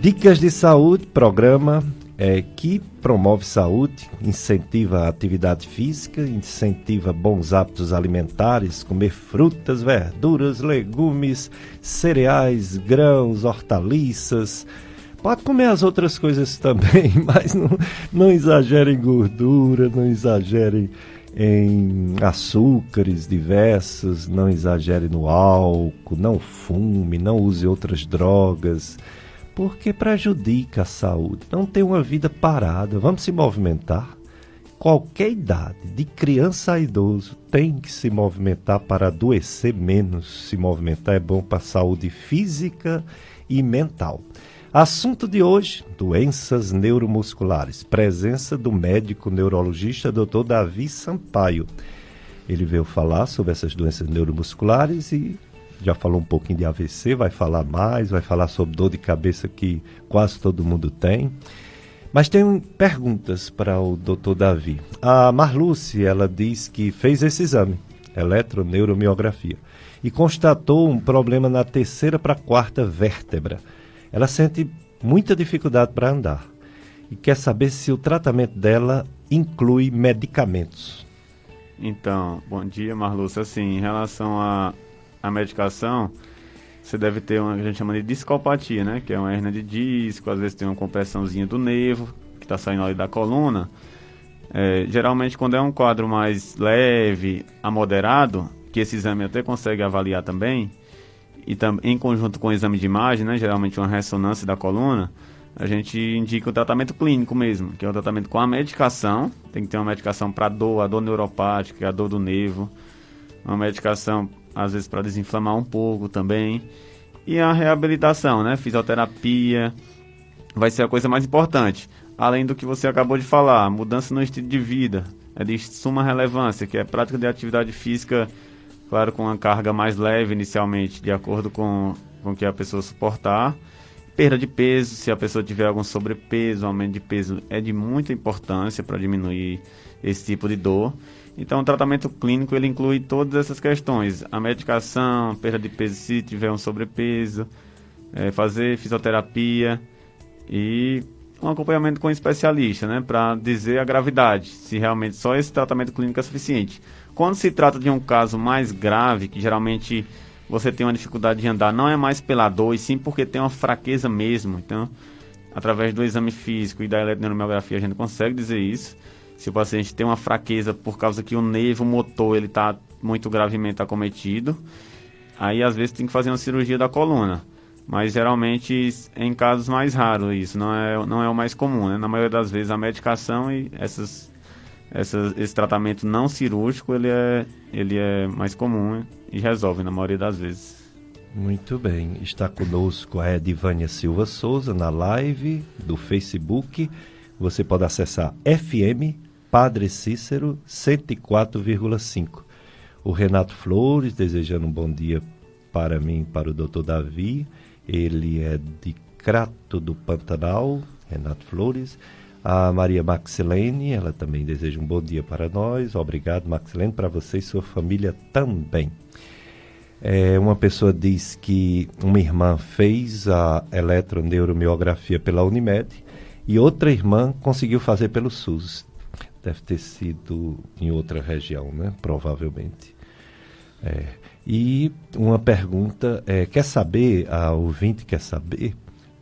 Dicas de Saúde, programa que promove saúde, incentiva a atividade física, incentiva bons hábitos alimentares, comer frutas, verduras, legumes, cereais, grãos, hortaliças. Pode comer as outras coisas também, mas não exagere em gordura, não exagere em açúcares diversos, não exagere no álcool, não fume, não use outras drogas, porque prejudica a saúde. Não ter uma vida parada, vamos se movimentar. Qualquer idade, de criança a idoso, tem que se movimentar para adoecer menos. Se movimentar é bom para a saúde física e mental. Assunto de hoje, doenças neuromusculares. Presença do médico neurologista Dr. Davi Sampaio. Ele veio falar sobre essas doenças neuromusculares e já falou um pouquinho de AVC, vai falar mais, vai falar sobre dor de cabeça que quase todo mundo tem. Mas tem perguntas para o Dr. Davi. A Marluce, ela diz que fez esse exame, eletroneuromiografia, e constatou um problema na 3ª para a 4ª vértebra. Ela sente muita dificuldade para andar e quer saber se o tratamento dela inclui medicamentos. Então, bom dia, Marluce. Assim, em relação a medicação, você deve ter uma que a gente chama de discopatia, né? Que é uma hernia de disco, às vezes tem uma compressãozinha do nervo, que está saindo ali da coluna. Geralmente, quando é um quadro mais leve a moderado, que esse exame até consegue avaliar também, e em conjunto com o exame de imagem, né? Geralmente uma ressonância da coluna, a gente indica o tratamento clínico mesmo, que é o tratamento com a medicação. Tem que ter uma medicação para a dor neuropática, a dor do nervo, uma medicação às vezes para desinflamar um pouco também, e a reabilitação, né? Fisioterapia vai ser a coisa mais importante, além do que você acabou de falar, mudança no estilo de vida, é de suma relevância, que é prática de atividade física, claro, com uma carga mais leve inicialmente, de acordo com o que a pessoa suportar. Perda de peso, se a pessoa tiver algum sobrepeso, aumento de peso é de muita importância para diminuir esse tipo de dor. Então, o tratamento clínico, ele inclui todas essas questões. A medicação, perda de peso se tiver um sobrepeso, fazer fisioterapia e um acompanhamento com um especialista, né, para dizer a gravidade, se realmente só esse tratamento clínico é suficiente. Quando se trata de um caso mais grave, que geralmente você tem uma dificuldade de andar, não é mais pela dor, e sim porque tem uma fraqueza mesmo. Então, através do exame físico e da eletroneuromiografia, a gente consegue dizer isso. Se o paciente tem uma fraqueza por causa que o nervo motor ele está muito gravemente acometido, aí às vezes tem que fazer uma cirurgia da coluna. Mas geralmente em casos mais raros isso, não é o mais comum, né? Na maioria das vezes a medicação e esse tratamento não cirúrgico ele é mais comum e resolve na maioria das vezes. Muito bem, está conosco a Edivânia Silva Souza na live do Facebook. Você pode acessar FM Padre Cícero 104,5. O Renato Flores desejando um bom dia para mim, para o Dr. Davi. Ele é de Crato do Pantanal, Renato Flores. A Maria Maxilene, ela também deseja um bom dia para nós. Obrigado, Maxilene, para você e sua família também. Uma pessoa diz que uma irmã fez a eletroneuromiografia pela Unimed e outra irmã conseguiu fazer pelo SUS. Deve ter sido em outra região, né? Provavelmente. E uma pergunta, a ouvinte quer saber,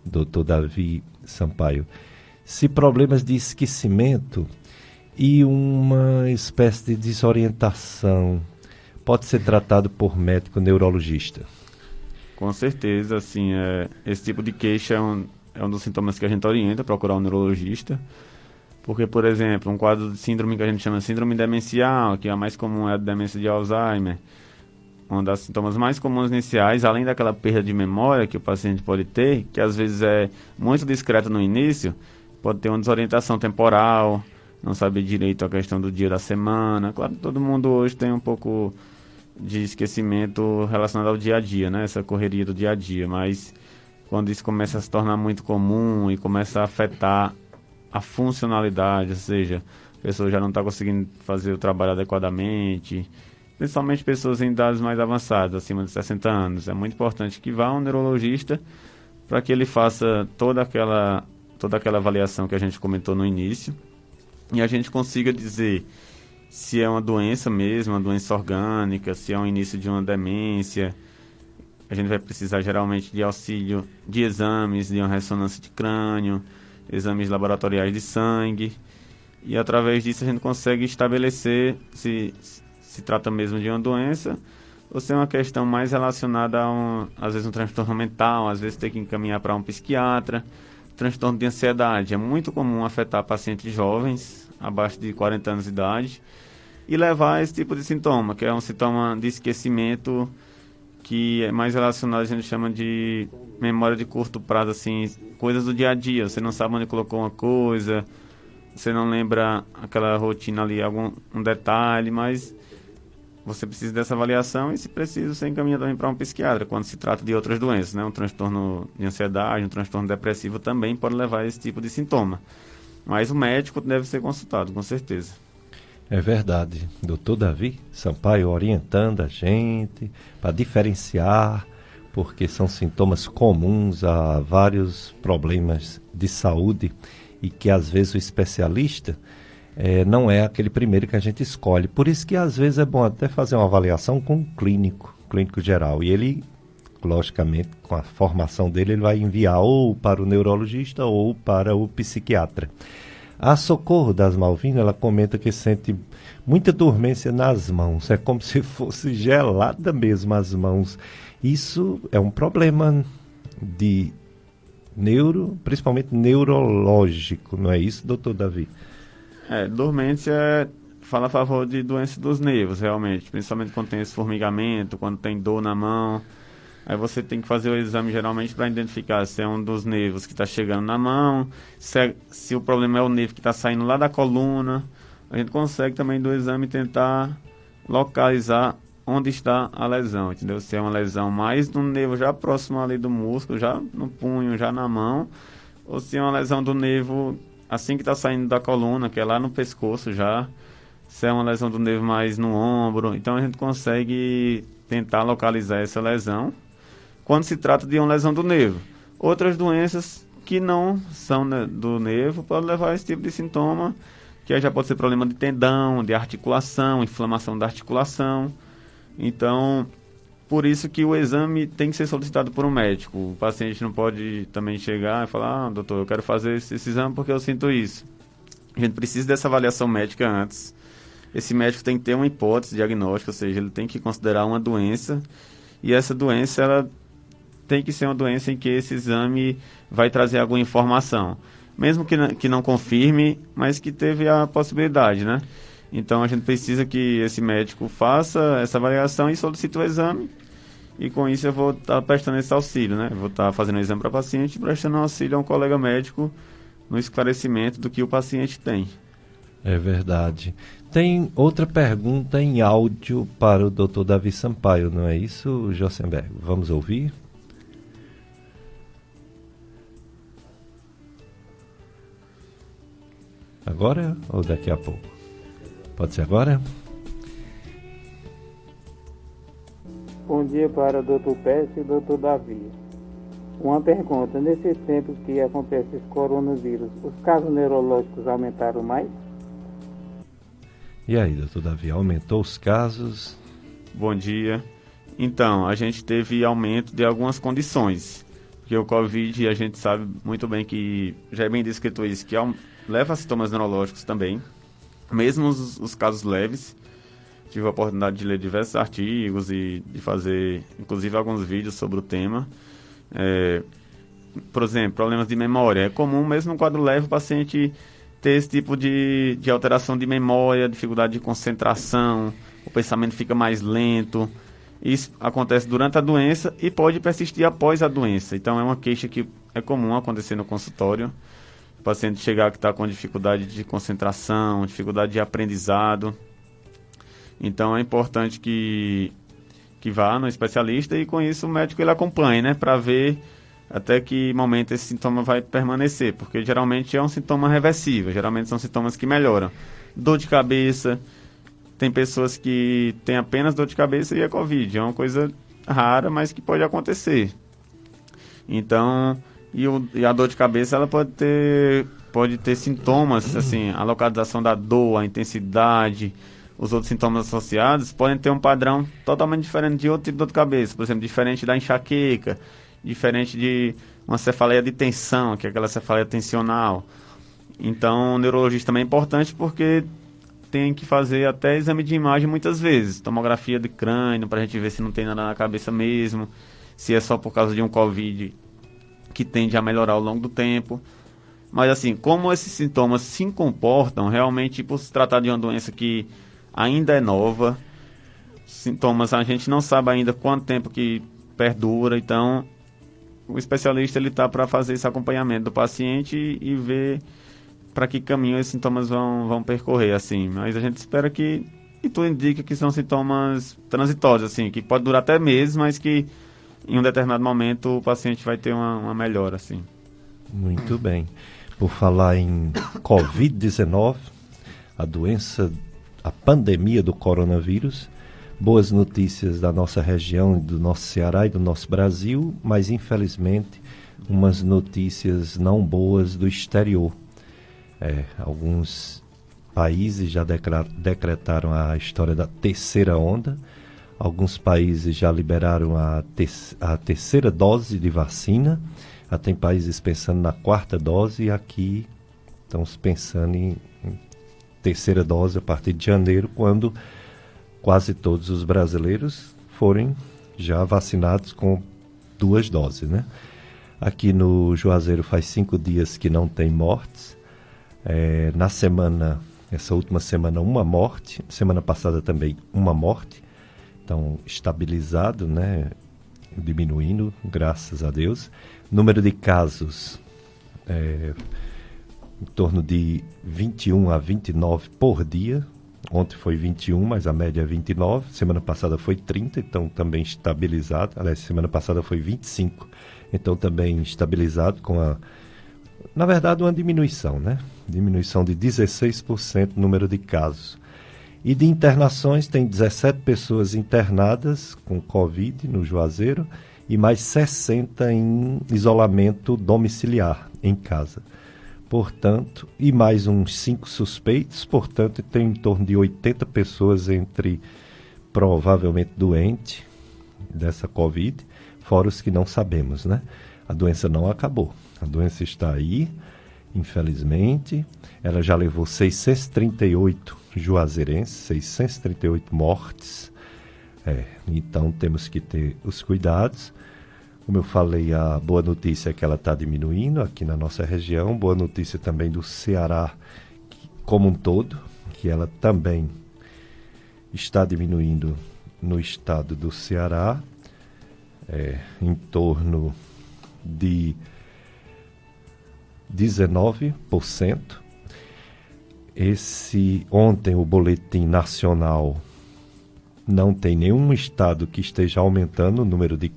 doutor Davi Sampaio, se problemas de esquecimento e uma espécie de desorientação pode ser tratado por médico neurologista? Com certeza, assim, esse tipo de queixa é um dos sintomas que a gente orienta, procurar um neurologista. Porque, por exemplo, um quadro de síndrome que a gente chama de síndrome demencial, que é a mais comum é a demência de Alzheimer. Um dos sintomas mais comuns iniciais, além daquela perda de memória que o paciente pode ter, que às vezes é muito discreta no início, pode ter uma desorientação temporal, não saber direito a questão do dia da semana. Claro que todo mundo hoje tem um pouco de esquecimento relacionado ao dia a dia, né? Essa correria do dia a dia, mas quando isso começa a se tornar muito comum e começa a afetar a funcionalidade, ou seja, a pessoa já não está conseguindo fazer o trabalho adequadamente, principalmente pessoas em idades mais avançadas, acima de 60 anos. É muito importante que vá a um neurologista para que ele faça toda aquela avaliação que a gente comentou no início e a gente consiga dizer se é uma doença mesmo, uma doença orgânica, se é um início de uma demência. A gente vai precisar geralmente de auxílio de exames, de uma ressonância de crânio, exames laboratoriais de sangue, e através disso a gente consegue estabelecer se trata mesmo de uma doença ou se é uma questão mais relacionada às vezes um transtorno mental, às vezes ter que encaminhar para um psiquiatra. Transtorno de ansiedade é muito comum afetar pacientes jovens, abaixo de 40 anos de idade, e levar a esse tipo de sintoma, que é um sintoma de esquecimento que é mais relacionado, a gente chama de memória de curto prazo, assim, coisas do dia a dia. Você não sabe onde colocou uma coisa, você não lembra aquela rotina ali, um detalhe, mas você precisa dessa avaliação e, se preciso, você encaminha também para um psiquiatra, quando se trata de outras doenças, né? Um transtorno de ansiedade, um transtorno depressivo também pode levar a esse tipo de sintoma. Mas o médico deve ser consultado, com certeza. É verdade. Doutor Davi Sampaio orientando a gente para diferenciar, porque são sintomas comuns a vários problemas de saúde e que às vezes o especialista não é aquele primeiro que a gente escolhe. Por isso que às vezes é bom até fazer uma avaliação com um clínico geral. E ele, logicamente, com a formação dele, ele vai enviar ou para o neurologista ou para o psiquiatra. A Socorro das Malvinas, ela comenta que sente muita dormência nas mãos. É como se fosse gelada mesmo as mãos. Isso é um problema de principalmente neurológico, não é isso, doutor Davi? Dormência fala a favor de doença dos nervos, realmente. Principalmente quando tem esse formigamento, quando tem dor na mão. Aí você tem que fazer o exame geralmente para identificar se é um dos nervos que está chegando na mão, se o problema é o nervo que está saindo lá da coluna. A gente consegue também do exame tentar localizar onde está a lesão, entendeu? Se é uma lesão mais no nervo já próximo ali do músculo, já no punho, já na mão, ou se é uma lesão do nervo assim que está saindo da coluna, que é lá no pescoço já, se é uma lesão do nervo mais no ombro. Então a gente consegue tentar localizar essa lesão quando se trata de uma lesão do nervo. Outras doenças que não são do nervo podem levar a esse tipo de sintoma, que aí já pode ser problema de tendão, de articulação, inflamação da articulação. Então, por isso que o exame tem que ser solicitado por um médico. O paciente não pode também chegar e falar: doutor, eu quero fazer esse exame porque eu sinto isso. A gente precisa dessa avaliação médica antes. Esse médico tem que ter uma hipótese diagnóstica, ou seja, ele tem que considerar uma doença, e essa doença ela tem que ser uma doença em que esse exame vai trazer alguma informação. Mesmo que não confirme, mas que teve a possibilidade, né? Então, a gente precisa que esse médico faça essa avaliação e solicite o exame. E com isso eu vou estar prestando esse auxílio, né? Vou estar fazendo o exame para o paciente e prestando auxílio a um colega médico no esclarecimento do que o paciente tem. É verdade. Tem outra pergunta em áudio para o Dr. Davi Sampaio, não é isso, Josenberg? Vamos ouvir? Agora ou daqui a pouco? Pode ser agora? Bom dia para o Dr. Pérez e o Dr. Davi. Uma pergunta, nesses tempos que acontece esse coronavírus, os casos neurológicos aumentaram mais? E aí, doutor Davi, aumentou os casos? Bom dia. Então, a gente teve aumento de algumas condições, porque o Covid, a gente sabe muito bem que, já é bem descrito isso, que leva a sintomas neurológicos também, mesmo os casos leves. Tive a oportunidade de ler diversos artigos e de fazer, inclusive, alguns vídeos sobre o tema. Por exemplo, problemas de memória. É comum, mesmo no quadro leve, o paciente ter esse tipo de alteração de memória, dificuldade de concentração, o pensamento fica mais lento. Isso acontece durante a doença e pode persistir após a doença. Então, é uma queixa que é comum acontecer no consultório. O paciente chegar que está com dificuldade de concentração, dificuldade de aprendizado. Então, é importante que vá no especialista e, com isso, o médico ele acompanhe, né? Para ver até que momento esse sintoma vai permanecer. Porque, geralmente, é um sintoma reversível. Geralmente, são sintomas que melhoram. Dor de cabeça. Tem pessoas que têm apenas dor de cabeça e é Covid. É uma coisa rara, mas que pode acontecer. Então, e a dor de cabeça, ela pode ter sintomas, assim, a localização da dor, a intensidade, os outros sintomas associados podem ter um padrão totalmente diferente de outro tipo de dor de cabeça. Por exemplo, diferente da enxaqueca, diferente de uma cefaleia de tensão, que é aquela cefaleia tensional. Então, o neurologista também é importante porque tem que fazer até exame de imagem muitas vezes. Tomografia de crânio, para a gente ver se não tem nada na cabeça mesmo, se é só por causa de um Covid que tende a melhorar ao longo do tempo. Mas assim, como esses sintomas se comportam, realmente, por se tratar de uma doença que ainda é nova, sintomas a gente não sabe ainda quanto tempo que perdura, então o especialista ele está para fazer esse acompanhamento do paciente e ver para que caminho esses sintomas vão percorrer, assim. Mas a gente espera que tudo indica que são sintomas transitórios, assim, que pode durar até meses, mas que em um determinado momento o paciente vai ter uma melhora, assim. Muito bem. Por falar em Covid-19, a doença, a pandemia do coronavírus, boas notícias da nossa região, do nosso Ceará e do nosso Brasil, mas infelizmente umas notícias não boas do exterior. Alguns países já decretaram a história da terceira onda, alguns países já liberaram a terceira dose de vacina, tem países pensando na quarta dose e aqui estamos pensando em terceira dose a partir de janeiro, quando quase todos os brasileiros forem já vacinados com 2 doses, né? Aqui no Juazeiro faz 5 dias que não tem mortes. Na semana, essa última semana, 1 morte. Semana passada também 1 morte. Então, estabilizado, né? Diminuindo, graças a Deus. Número de casos em torno de 21 a 29 por dia. Ontem foi 21, mas a média é 29. Semana passada foi 30, então também estabilizado. Aliás, semana passada foi 25, então também estabilizado com na verdade, uma diminuição, né? Diminuição de 16% no número de casos. E de internações, tem 17 pessoas internadas com Covid no Juazeiro e mais 60 em isolamento domiciliar em casa. Portanto, e mais uns 5 suspeitos, portanto, tem em torno de 80 pessoas entre provavelmente doentes dessa Covid, fora os que não sabemos, né? A doença não acabou, a doença está aí, infelizmente, ela já levou 638 juazeirenses, 638 mortes, então temos que ter os cuidados. Como eu falei, a boa notícia é que ela está diminuindo aqui na nossa região. Boa notícia também do Ceará como um todo, que ela também está diminuindo no estado do Ceará, em torno de 19%. Ontem o boletim nacional não tem nenhum estado que esteja aumentando o número de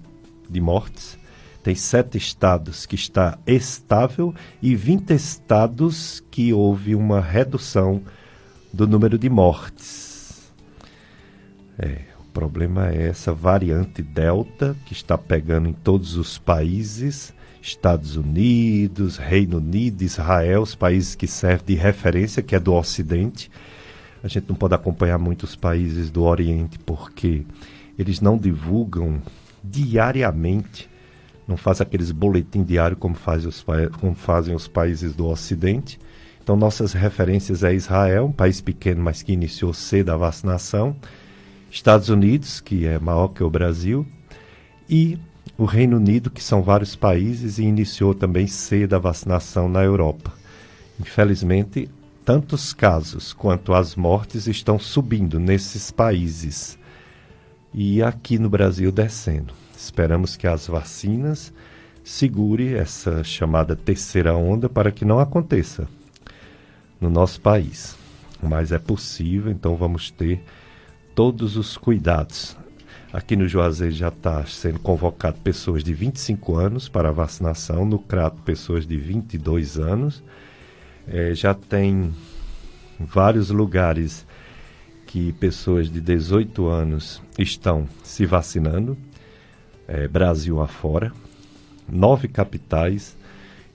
mortes. Tem 7 estados que está estável e 20 estados que houve uma redução do número de mortes. O problema é essa variante Delta que está pegando em todos os países, Estados Unidos, Reino Unido, Israel, os países que servem de referência, que é do Ocidente. A gente não pode acompanhar muitos países do Oriente porque eles não divulgam diariamente, não fazem aqueles boletins diários como fazem os países do Ocidente. Então, nossas referências é Israel, um país pequeno, mas que iniciou cedo a vacinação, Estados Unidos, que é maior que o Brasil, e o Reino Unido, que são vários países, e iniciou também cedo a vacinação na Europa. Infelizmente, tanto os casos quanto as mortes estão subindo nesses países e aqui no Brasil descendo. Esperamos que as vacinas segurem essa chamada terceira onda para que não aconteça no nosso país. Mas é possível, então vamos ter todos os cuidados. Aqui no Juazeiro já está sendo convocado pessoas de 25 anos para a vacinação, no Crato pessoas de 22 anos. Já tem vários lugares que pessoas de 18 anos estão se vacinando, Brasil afora. 9 capitais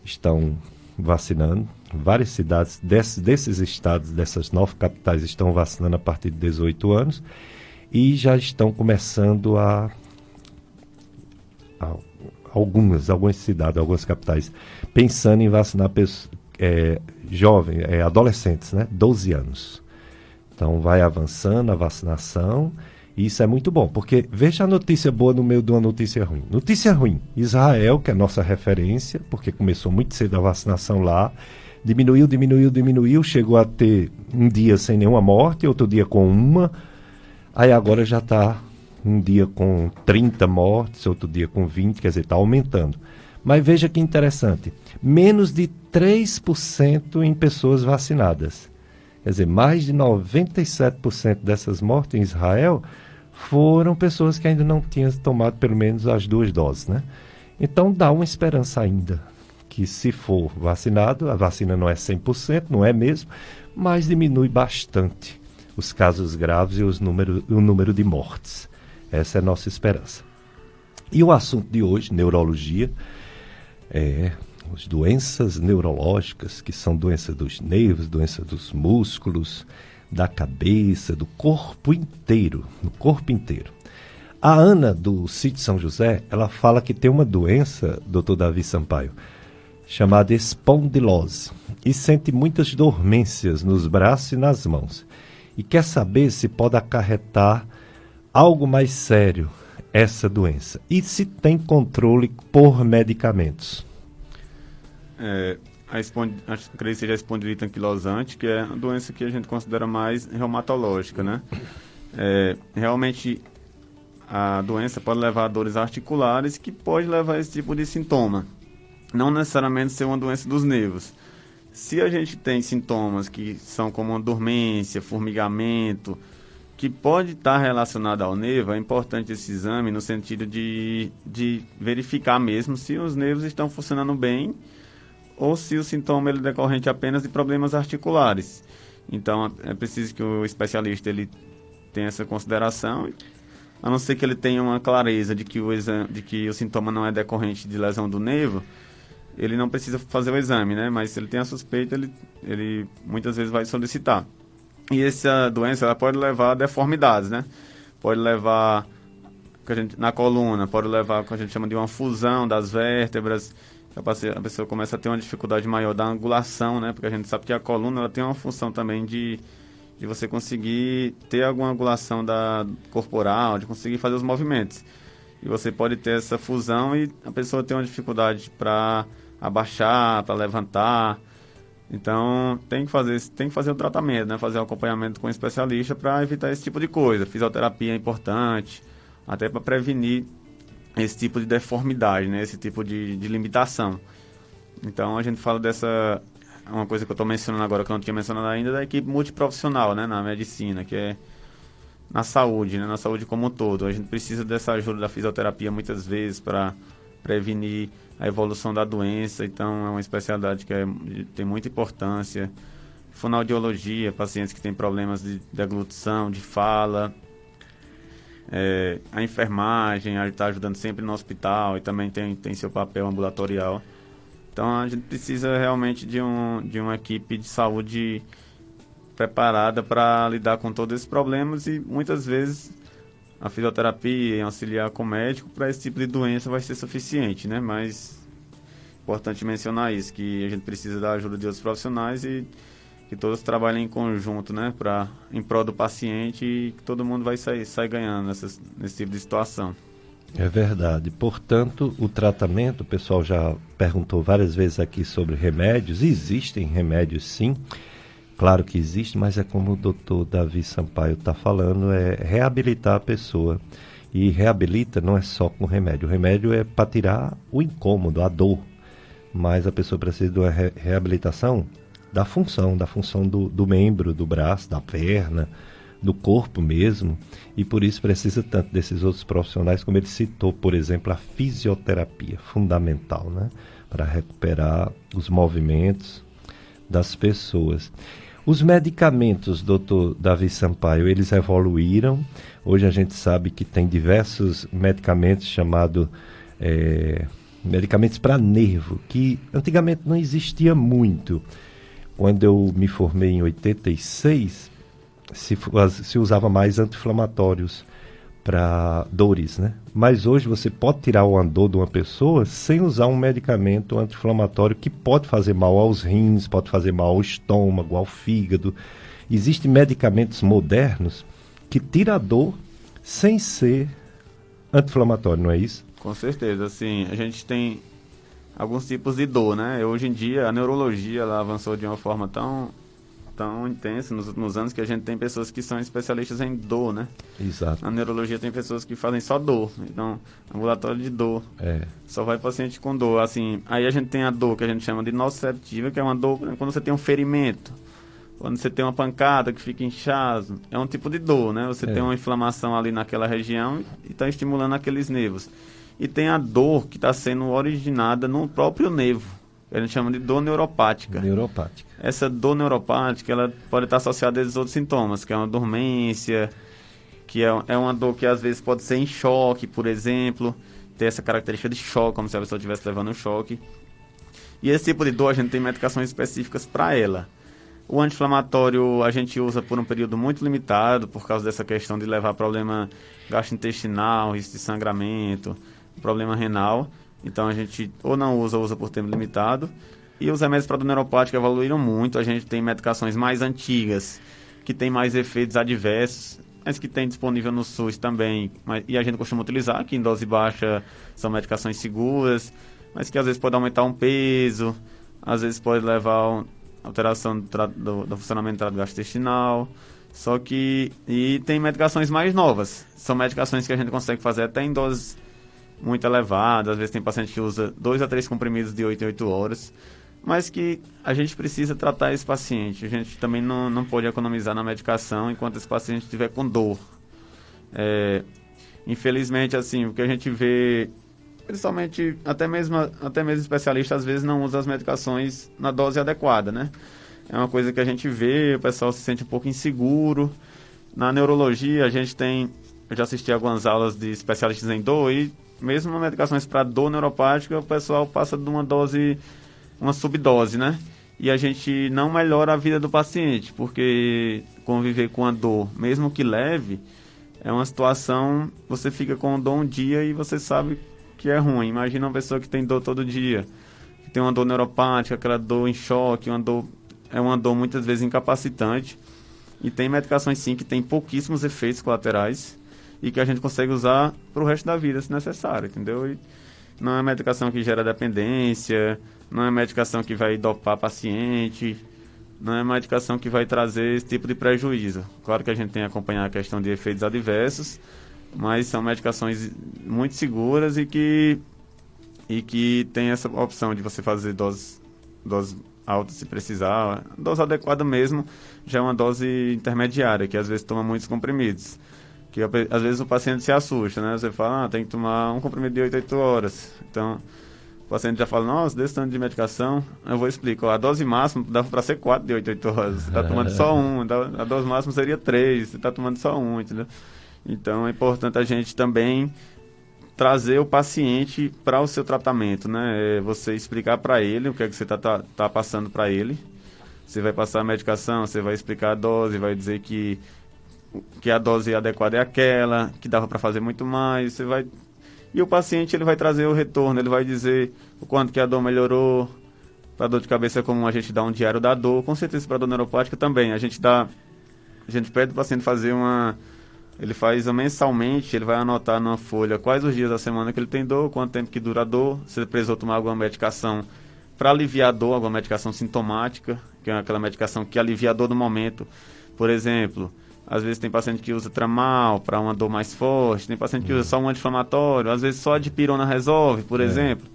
estão vacinando, várias cidades desses estados, dessas 9 capitais estão vacinando a partir de 18 anos e já estão começando algumas cidades, algumas capitais, pensando em vacinar jovens, adolescentes, 12 anos. Então vai avançando a vacinação e isso é muito bom, porque veja a notícia boa no meio de uma notícia ruim. Notícia ruim, Israel, que é nossa referência, porque começou muito cedo a vacinação lá, diminuiu, chegou a ter um dia sem nenhuma morte, outro dia com uma, aí agora já está um dia com 30 mortes, outro dia com 20, quer dizer, está aumentando. Mas veja que interessante, menos de 3% em pessoas vacinadas. Quer dizer, mais de 97% dessas mortes em Israel foram pessoas que ainda não tinham tomado pelo menos as 2 doses, Então dá uma esperança ainda, que se for vacinado, a vacina não é 100%, não é mesmo, mas diminui bastante os casos graves e o número de mortes. Essa é a nossa esperança. E o assunto de hoje, neurologia, as doenças neurológicas, que são doenças dos nervos, doenças dos músculos, da cabeça, do corpo inteiro, A Ana, do Sítio São José, ela fala que tem uma doença, Dr. Davi Sampaio, chamada espondilose, e sente muitas dormências nos braços e nas mãos. E quer saber se pode acarretar algo mais sério essa doença. E se tem controle por medicamentos. Acredito que seja a espondilite anquilosante, que é a doença que a gente considera mais reumatológica, Realmente, a doença pode levar a dores articulares, que pode levar a esse tipo de sintoma. Não necessariamente ser uma doença dos nervos. Se a gente tem sintomas que são como uma dormência, formigamento, que pode estar relacionado ao nervo, é importante esse exame no sentido de verificar mesmo se os nervos estão funcionando bem ou se o sintoma ele é decorrente apenas de problemas articulares. Então, é preciso que o especialista ele tenha essa consideração, a não ser que ele tenha uma clareza de que o sintoma não é decorrente de lesão do nervo, ele não precisa fazer o exame, Mas se ele tem a suspeita, ele muitas vezes vai solicitar. E essa doença ela pode levar a deformidades, Pode levar na coluna, pode levar o que a gente chama de uma fusão das vértebras. A pessoa começa a ter uma dificuldade maior da angulação, Porque a gente sabe que a coluna ela tem uma função também de você conseguir ter alguma angulação corporal, de conseguir fazer os movimentos. e você pode ter essa fusão e a pessoa tem uma dificuldade para abaixar, para levantar. Então, tem que fazer o tratamento, né? Fazer o acompanhamento com o especialista para evitar esse tipo de coisa. Fisioterapia é importante, até para prevenir esse tipo de deformidade, né? Esse tipo de limitação. Então, a gente fala dessa... Uma coisa que eu estou mencionando agora, que eu não tinha mencionado ainda, da equipe multiprofissional, né? Na medicina, que é na saúde, né? Na saúde como um todo. A gente precisa dessa ajuda da fisioterapia muitas vezes para prevenir a evolução da doença. Então, é uma especialidade que tem muita importância. Fonoaudiologia, pacientes que têm problemas de deglutição, de fala. A enfermagem, está ajudando sempre no hospital e também tem seu papel ambulatorial. Então, a gente precisa realmente de uma equipe de saúde preparada para lidar com todos esses problemas e muitas vezes a fisioterapia em auxiliar com o médico para esse tipo de doença vai ser suficiente, né? Mas é importante mencionar isso, que a gente precisa da ajuda de outros profissionais e que todos trabalhem em conjunto, né? Em prol do paciente e que todo mundo vai sair ganhando nesse tipo de situação. É verdade. Portanto, o tratamento, o pessoal já perguntou várias vezes aqui sobre remédios. Existem remédios, sim. Claro que existe, mas é como o doutor Davi Sampaio está falando, é reabilitar a pessoa. E reabilita não é só com remédio. O remédio é para tirar o incômodo, a dor. Mas a pessoa precisa de uma reabilitação da função do membro, do braço, da perna, do corpo mesmo. E por isso precisa tanto desses outros profissionais, como ele citou, por exemplo, a fisioterapia, fundamental, né? Para recuperar os movimentos das pessoas. Os medicamentos, doutor Davi Sampaio, eles evoluíram. Hoje a gente sabe que tem diversos medicamentos chamados medicamentos para nervo, que antigamente não existia muito. Quando eu me formei em 86, se usava mais anti-inflamatórios para dores, né? Mas hoje você pode tirar uma dor de uma pessoa sem usar um medicamento anti-inflamatório que pode fazer mal aos rins, pode fazer mal ao estômago, ao fígado. Existem medicamentos modernos que tiram a dor sem ser anti-inflamatório, não é isso? Com certeza, assim, a gente tem alguns tipos de dor, né? Hoje em dia a neurologia ela avançou de uma forma tão intensa nos últimos anos que a gente tem pessoas que são especialistas em dor, né? Exato. Na neurologia tem pessoas que fazem só dor, então ambulatório de dor, só vai paciente com dor, assim. Aí a gente tem a dor que a gente chama de nociceptiva, que é uma dor quando você tem um ferimento, quando você tem uma pancada que fica inchado, é um tipo de dor, né? Você tem uma inflamação ali naquela região e está estimulando aqueles nervos. E tem a dor que está sendo originada no próprio nervo, que a gente chama de dor neuropática. Essa dor neuropática, ela pode estar associada a esses outros sintomas, que é uma dormência, que é uma dor que às vezes pode ser em choque, por exemplo, ter essa característica de choque, como se a pessoa estivesse levando um choque. E esse tipo de dor, a gente tem medicações específicas para ela. O anti-inflamatório a gente usa por um período muito limitado, por causa dessa questão de levar problema gastrointestinal, risco de sangramento, problema renal. Então a gente ou não usa por tempo limitado. E os remédios para dor neuropática evoluíram muito. A gente tem medicações mais antigas, que tem mais efeitos adversos, mas que tem disponível no SUS também. E a gente costuma utilizar, que em dose baixa são medicações seguras, mas que às vezes pode aumentar um peso, às vezes pode levar a alteração do funcionamento do trato gastrointestinal. E tem medicações mais novas. São medicações que a gente consegue fazer até em doses muito elevadas. Às vezes tem paciente que usa 2 a 3 comprimidos de 8 em 8 horas. Mas que a gente precisa tratar esse paciente. A gente também não pode economizar na medicação enquanto esse paciente estiver com dor. Infelizmente, assim, o que a gente vê, principalmente, até mesmo especialistas, às vezes não usa as medicações na dose adequada, né? É uma coisa que a gente vê, o pessoal se sente um pouco inseguro. Na neurologia, eu já assisti algumas aulas de especialistas em dor e mesmo nas medicações para dor neuropática, o pessoal passa de uma subdose, né? E a gente não melhora a vida do paciente, porque conviver com a dor, mesmo que leve, é uma situação, você fica com dor um dia e você sabe que é ruim. Imagina uma pessoa que tem dor todo dia, que tem uma dor neuropática, aquela dor em choque, é uma dor muitas vezes incapacitante. E tem medicações sim que tem pouquíssimos efeitos colaterais e que a gente consegue usar para o resto da vida, se necessário, entendeu? E não é medicação que gera dependência, não é medicação que vai dopar paciente, não é medicação que vai trazer esse tipo de prejuízo. Claro que a gente tem que acompanhar a questão de efeitos adversos, mas são medicações muito seguras e que tem essa opção de você fazer doses altas se precisar. A dose adequada mesmo já é uma dose intermediária, que às vezes toma muitos comprimidos. Que às vezes o paciente se assusta, né? Você fala, tem que tomar um comprimido de 8 horas. Então, o paciente já fala, nossa, desse tanto de medicação, eu vou explicar. A dose máxima dava para ser 4 de 8 horas. Você está tomando só um, a dose máxima seria 3, você está tomando só um, entendeu? Então, é importante a gente também trazer o paciente para o seu tratamento, né? Você explicar para ele o que é que você tá passando para ele. Você vai passar a medicação, você vai explicar a dose, vai dizer que a dose adequada é aquela, que dava para fazer muito mais. E o paciente ele vai trazer o retorno, ele vai dizer o quanto que a dor melhorou. Para dor de cabeça é comum a gente dar um diário da dor, com certeza para dor neuropática também. A gente pede o paciente fazer ele faz mensalmente, ele vai anotar numa folha quais os dias da semana que ele tem dor, quanto tempo que dura a dor, se ele precisou tomar alguma medicação para aliviar a dor, alguma medicação sintomática, que é aquela medicação que alivia a dor no momento. Por exemplo, às vezes tem paciente que usa tramal para uma dor mais forte, tem paciente que usa só um anti-inflamatório, às vezes só a dipirona resolve, por exemplo.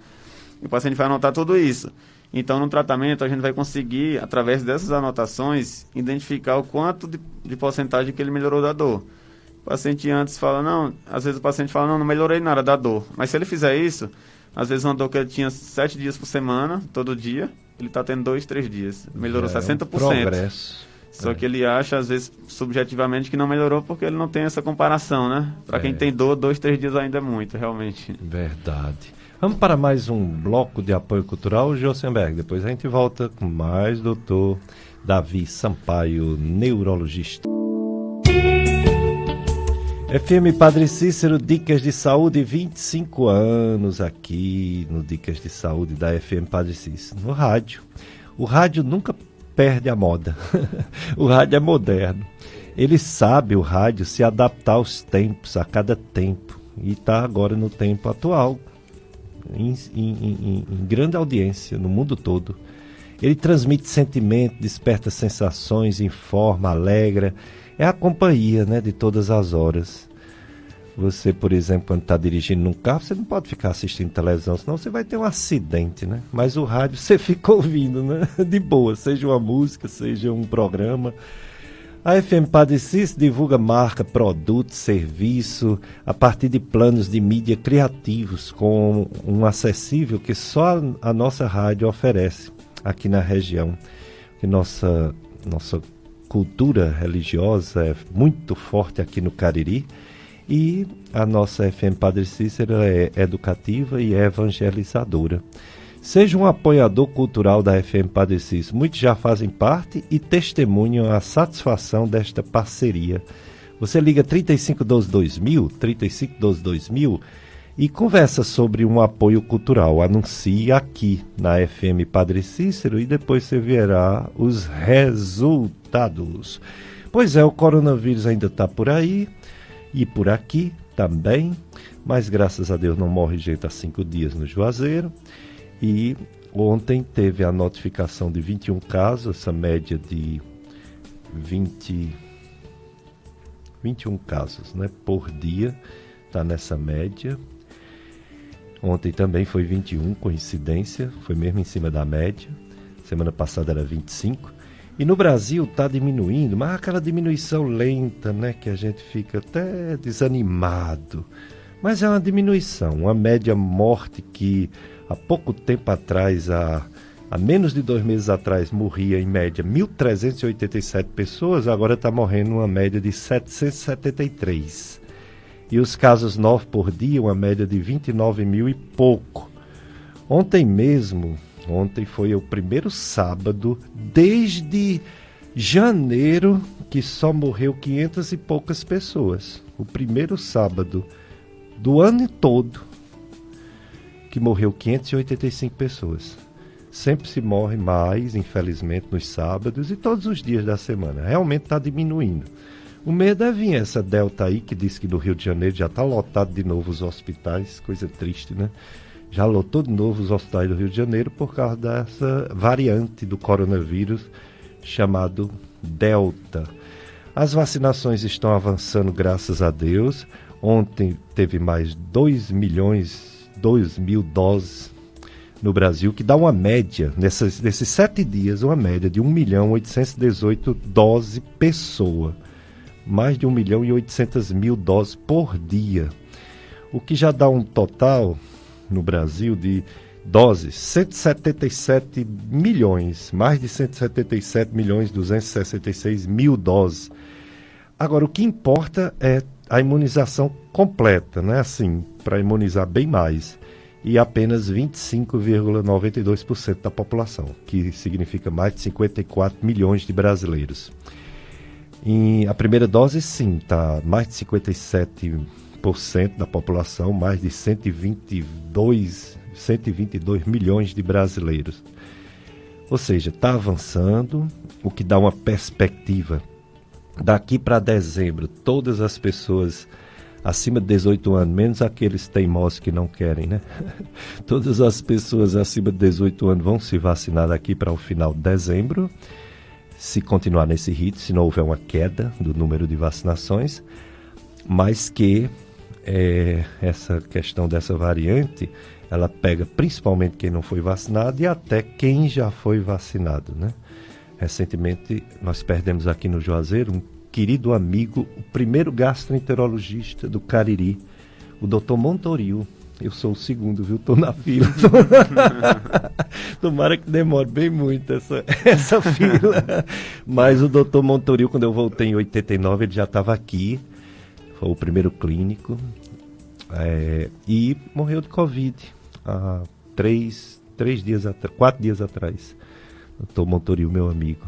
E o paciente vai anotar tudo isso. Então, no tratamento, a gente vai conseguir, através dessas anotações, identificar o quanto de porcentagem que ele melhorou da dor. O paciente antes fala, às vezes o paciente fala, não melhorei nada da dor. Mas se ele fizer isso, às vezes uma dor que ele tinha 7 dias por semana, todo dia, ele está tendo 2, 3 dias. Melhorou 60%. Progresso. Só que ele acha, às vezes, subjetivamente, que não melhorou porque ele não tem essa comparação, né? Para quem tem dor, 2, 3 dias ainda é muito, realmente. Verdade. Vamos para mais um bloco de apoio cultural, Josenberg. Depois a gente volta com mais doutor Davi Sampaio, neurologista. FM Padre Cícero, Dicas de Saúde, 25 anos aqui no Dicas de Saúde da FM Padre Cícero, no rádio. O rádio nunca perde a moda. O rádio é moderno. Ele sabe, o rádio, se adaptar aos tempos, a cada tempo. E está agora no tempo atual, em grande audiência no mundo todo. Ele transmite sentimento, desperta sensações, informa, alegra. É a companhia, né, de todas as horas. Você, por exemplo, quando está dirigindo num carro, você não pode ficar assistindo televisão, senão você vai ter um acidente, né? Mas o rádio você fica ouvindo, né? De boa, seja uma música, seja um programa. A FM Padre Cícero divulga marca, produto, serviço, a partir de planos de mídia criativos, com um acessível que só a nossa rádio oferece aqui na região. Que nossa cultura religiosa é muito forte aqui no Cariri e a nossa FM Padre Cícero é educativa e é evangelizadora. Seja um apoiador cultural da FM Padre Cícero. Muitos já fazem parte e testemunham a satisfação desta parceria. Você liga 3512-2000, 3512-2000 e conversa sobre um apoio cultural. Anuncie aqui na FM Padre Cícero e depois você verá os resultados. Pois é, o coronavírus ainda está por aí e por aqui também, mas graças a Deus não morre gente há 5 dias no Juazeiro. E ontem teve a notificação de 21 casos, essa média de 21 casos, né, por dia, está nessa média. Ontem também foi 21, coincidência, foi mesmo em cima da média. Semana passada era 25. E no Brasil está diminuindo, mas aquela diminuição lenta, né, que a gente fica até desanimado. Mas é uma diminuição, uma média morte que há pouco tempo atrás, há menos de 2 meses atrás, morria em média 1.387 pessoas, agora está morrendo uma média de 773. E os casos novos por dia, uma média de 29 mil e pouco. Ontem foi o primeiro sábado, desde janeiro, que só morreu 500 e poucas pessoas. O primeiro sábado do ano todo que morreu 585 pessoas. Sempre se morre mais, infelizmente, nos sábados e todos os dias da semana. Realmente está diminuindo. O medo é vir essa Delta aí, que diz que no Rio de Janeiro já está lotado de novo os hospitais, coisa triste, né? Já lotou de novo os hospitais do Rio de Janeiro por causa dessa variante do coronavírus chamado Delta. As vacinações estão avançando, graças a Deus. Ontem teve mais 2.000 doses no Brasil, que dá uma média, nesses 7 dias, uma média de 1.818 doses pessoa. Mais de 1.800.000 doses por dia. O que já dá um total no Brasil de doses, 177 milhões, mais de 177.266.000 doses. Agora, o que importa é a imunização completa, né? Assim, para imunizar bem mais. E apenas 25,92% da população, que significa mais de 54 milhões de brasileiros. E a primeira dose, sim, está mais de 57% da população, mais de 122 milhões de brasileiros. Ou seja, está avançando, o que dá uma perspectiva. Daqui para dezembro, todas as pessoas acima de 18 anos, menos aqueles teimosos que não querem, né? Todas as pessoas acima de 18 anos vão se vacinar daqui para o final de dezembro, se continuar nesse ritmo, se não houver uma queda do número de vacinações, mas que essa questão dessa variante, ela pega principalmente quem não foi vacinado e até quem já foi vacinado, né? Recentemente, nós perdemos aqui no Juazeiro um querido amigo, o primeiro gastroenterologista do Cariri, o Dr. Montoril. Eu sou o segundo, viu? Estou na fila. Tomara que demore bem muito essa fila. Mas o Dr. Montoril, quando eu voltei em 89, ele já estava aqui. Foi o primeiro clínico. E morreu de Covid há 4 dias atrás. Dr. Montoril, meu amigo.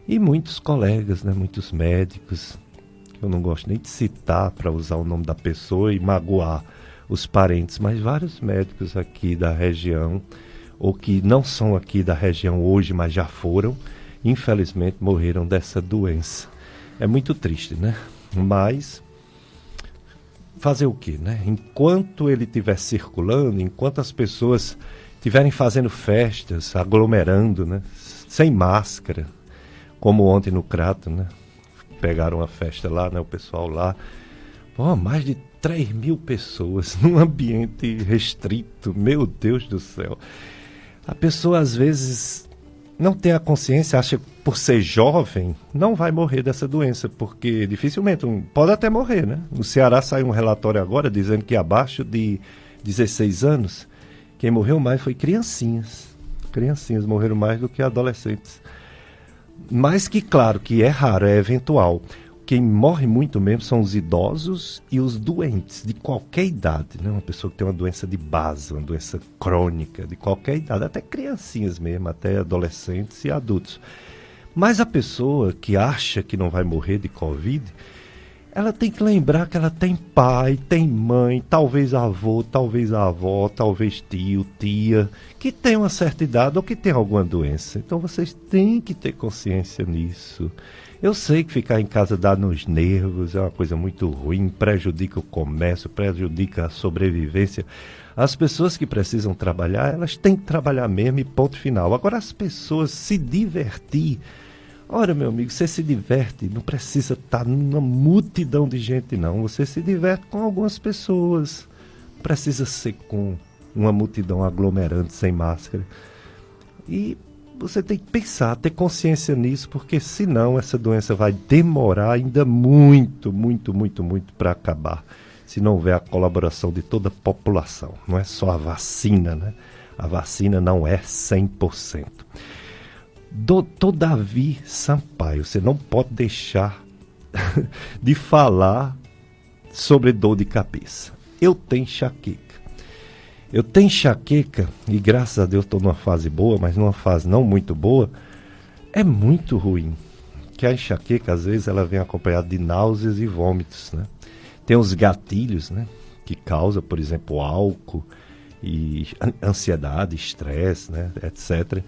E muitos colegas, né? Muitos médicos. Eu não gosto nem de citar para usar o nome da pessoa e magoar os parentes, mas vários médicos aqui da região, ou que não são aqui da região hoje, mas já foram, infelizmente morreram dessa doença. É muito triste, né? Mas fazer o quê, né? Enquanto ele estiver circulando, enquanto as pessoas estiverem fazendo festas, aglomerando, né? Sem máscara, como ontem no Crato, né? Pegaram a festa lá, né? O pessoal lá, mais de 3.000 pessoas num ambiente restrito, meu Deus do céu. A pessoa às vezes não tem a consciência, acha que por ser jovem não vai morrer dessa doença, porque dificilmente, pode até morrer, né? No Ceará saiu um relatório agora dizendo que abaixo de 16 anos, quem morreu mais foi criancinhas. Criancinhas morreram mais do que adolescentes. Mas que claro que é raro, é eventual. Quem morre muito mesmo são os idosos e os doentes, de qualquer idade, né? Uma pessoa que tem uma doença de base, uma doença crônica, de qualquer idade, até criancinhas mesmo, até adolescentes e adultos. Mas a pessoa que acha que não vai morrer de Covid, ela tem que lembrar que ela tem pai, tem mãe, talvez avô, talvez avó, talvez tio, tia, que tem uma certa idade ou que tem alguma doença. Então vocês têm que ter consciência nisso. Eu sei que ficar em casa dá nos nervos, é uma coisa muito ruim, prejudica o comércio, prejudica a sobrevivência. As pessoas que precisam trabalhar, elas têm que trabalhar mesmo e ponto final. Agora as pessoas se divertir. Ora, meu amigo, você se diverte, não precisa estar numa multidão de gente, não. Você se diverte com algumas pessoas. Não precisa ser com uma multidão aglomerante, sem máscara. E você tem que pensar, ter consciência nisso, porque senão essa doença vai demorar ainda muito, muito, muito, muito para acabar. Se não houver a colaboração de toda a população. Não é só a vacina, né? A vacina não é 100%. Doutor Davi Sampaio, você não pode deixar de falar sobre dor de cabeça. Eu tenho enxaqueca. E graças a Deus estou numa fase boa, mas numa fase não muito boa. É muito ruim. Que a enxaqueca, às vezes, ela vem acompanhada de náuseas e vômitos, né? Tem os gatilhos, né? Que causa, por exemplo, álcool e ansiedade, estresse, né? Etc.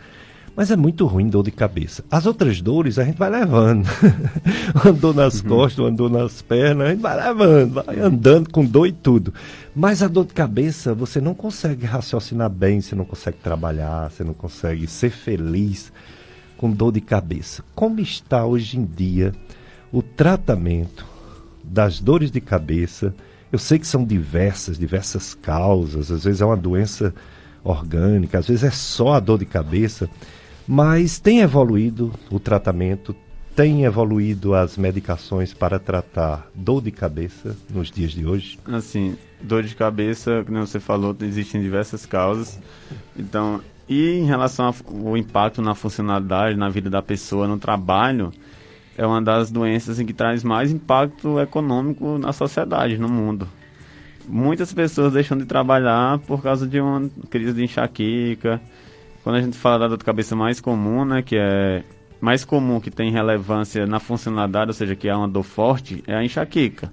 Mas é muito ruim dor de cabeça. As outras dores a gente vai levando. Andou nas costas, andou nas pernas, a gente vai levando, vai andando com dor e tudo. Mas a dor de cabeça, você não consegue raciocinar bem, você não consegue trabalhar, você não consegue ser feliz com dor de cabeça. Como está hoje em dia o tratamento das dores de cabeça? Eu sei que são diversas causas, às vezes é uma doença orgânica, às vezes é só a dor de cabeça, mas tem evoluído o tratamento, tem evoluído as medicações para tratar dor de cabeça nos dias de hoje? Assim, dor de cabeça, como você falou, existem diversas causas. Então, e em relação ao impacto na funcionalidade, na vida da pessoa, no trabalho, é uma das doenças em que traz mais impacto econômico na sociedade, no mundo. Muitas pessoas deixam de trabalhar por causa de uma crise de enxaqueca. Quando a gente fala da dor de cabeça mais comum, né, que é mais comum, que tem relevância na funcionalidade, ou seja, que é uma dor forte, é a enxaqueca.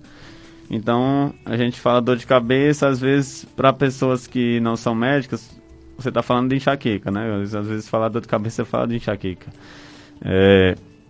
Então, a gente fala dor de cabeça, às vezes, para pessoas que não são médicas, você está falando de enxaqueca, né? Às vezes, falar dor de cabeça, você fala de enxaqueca.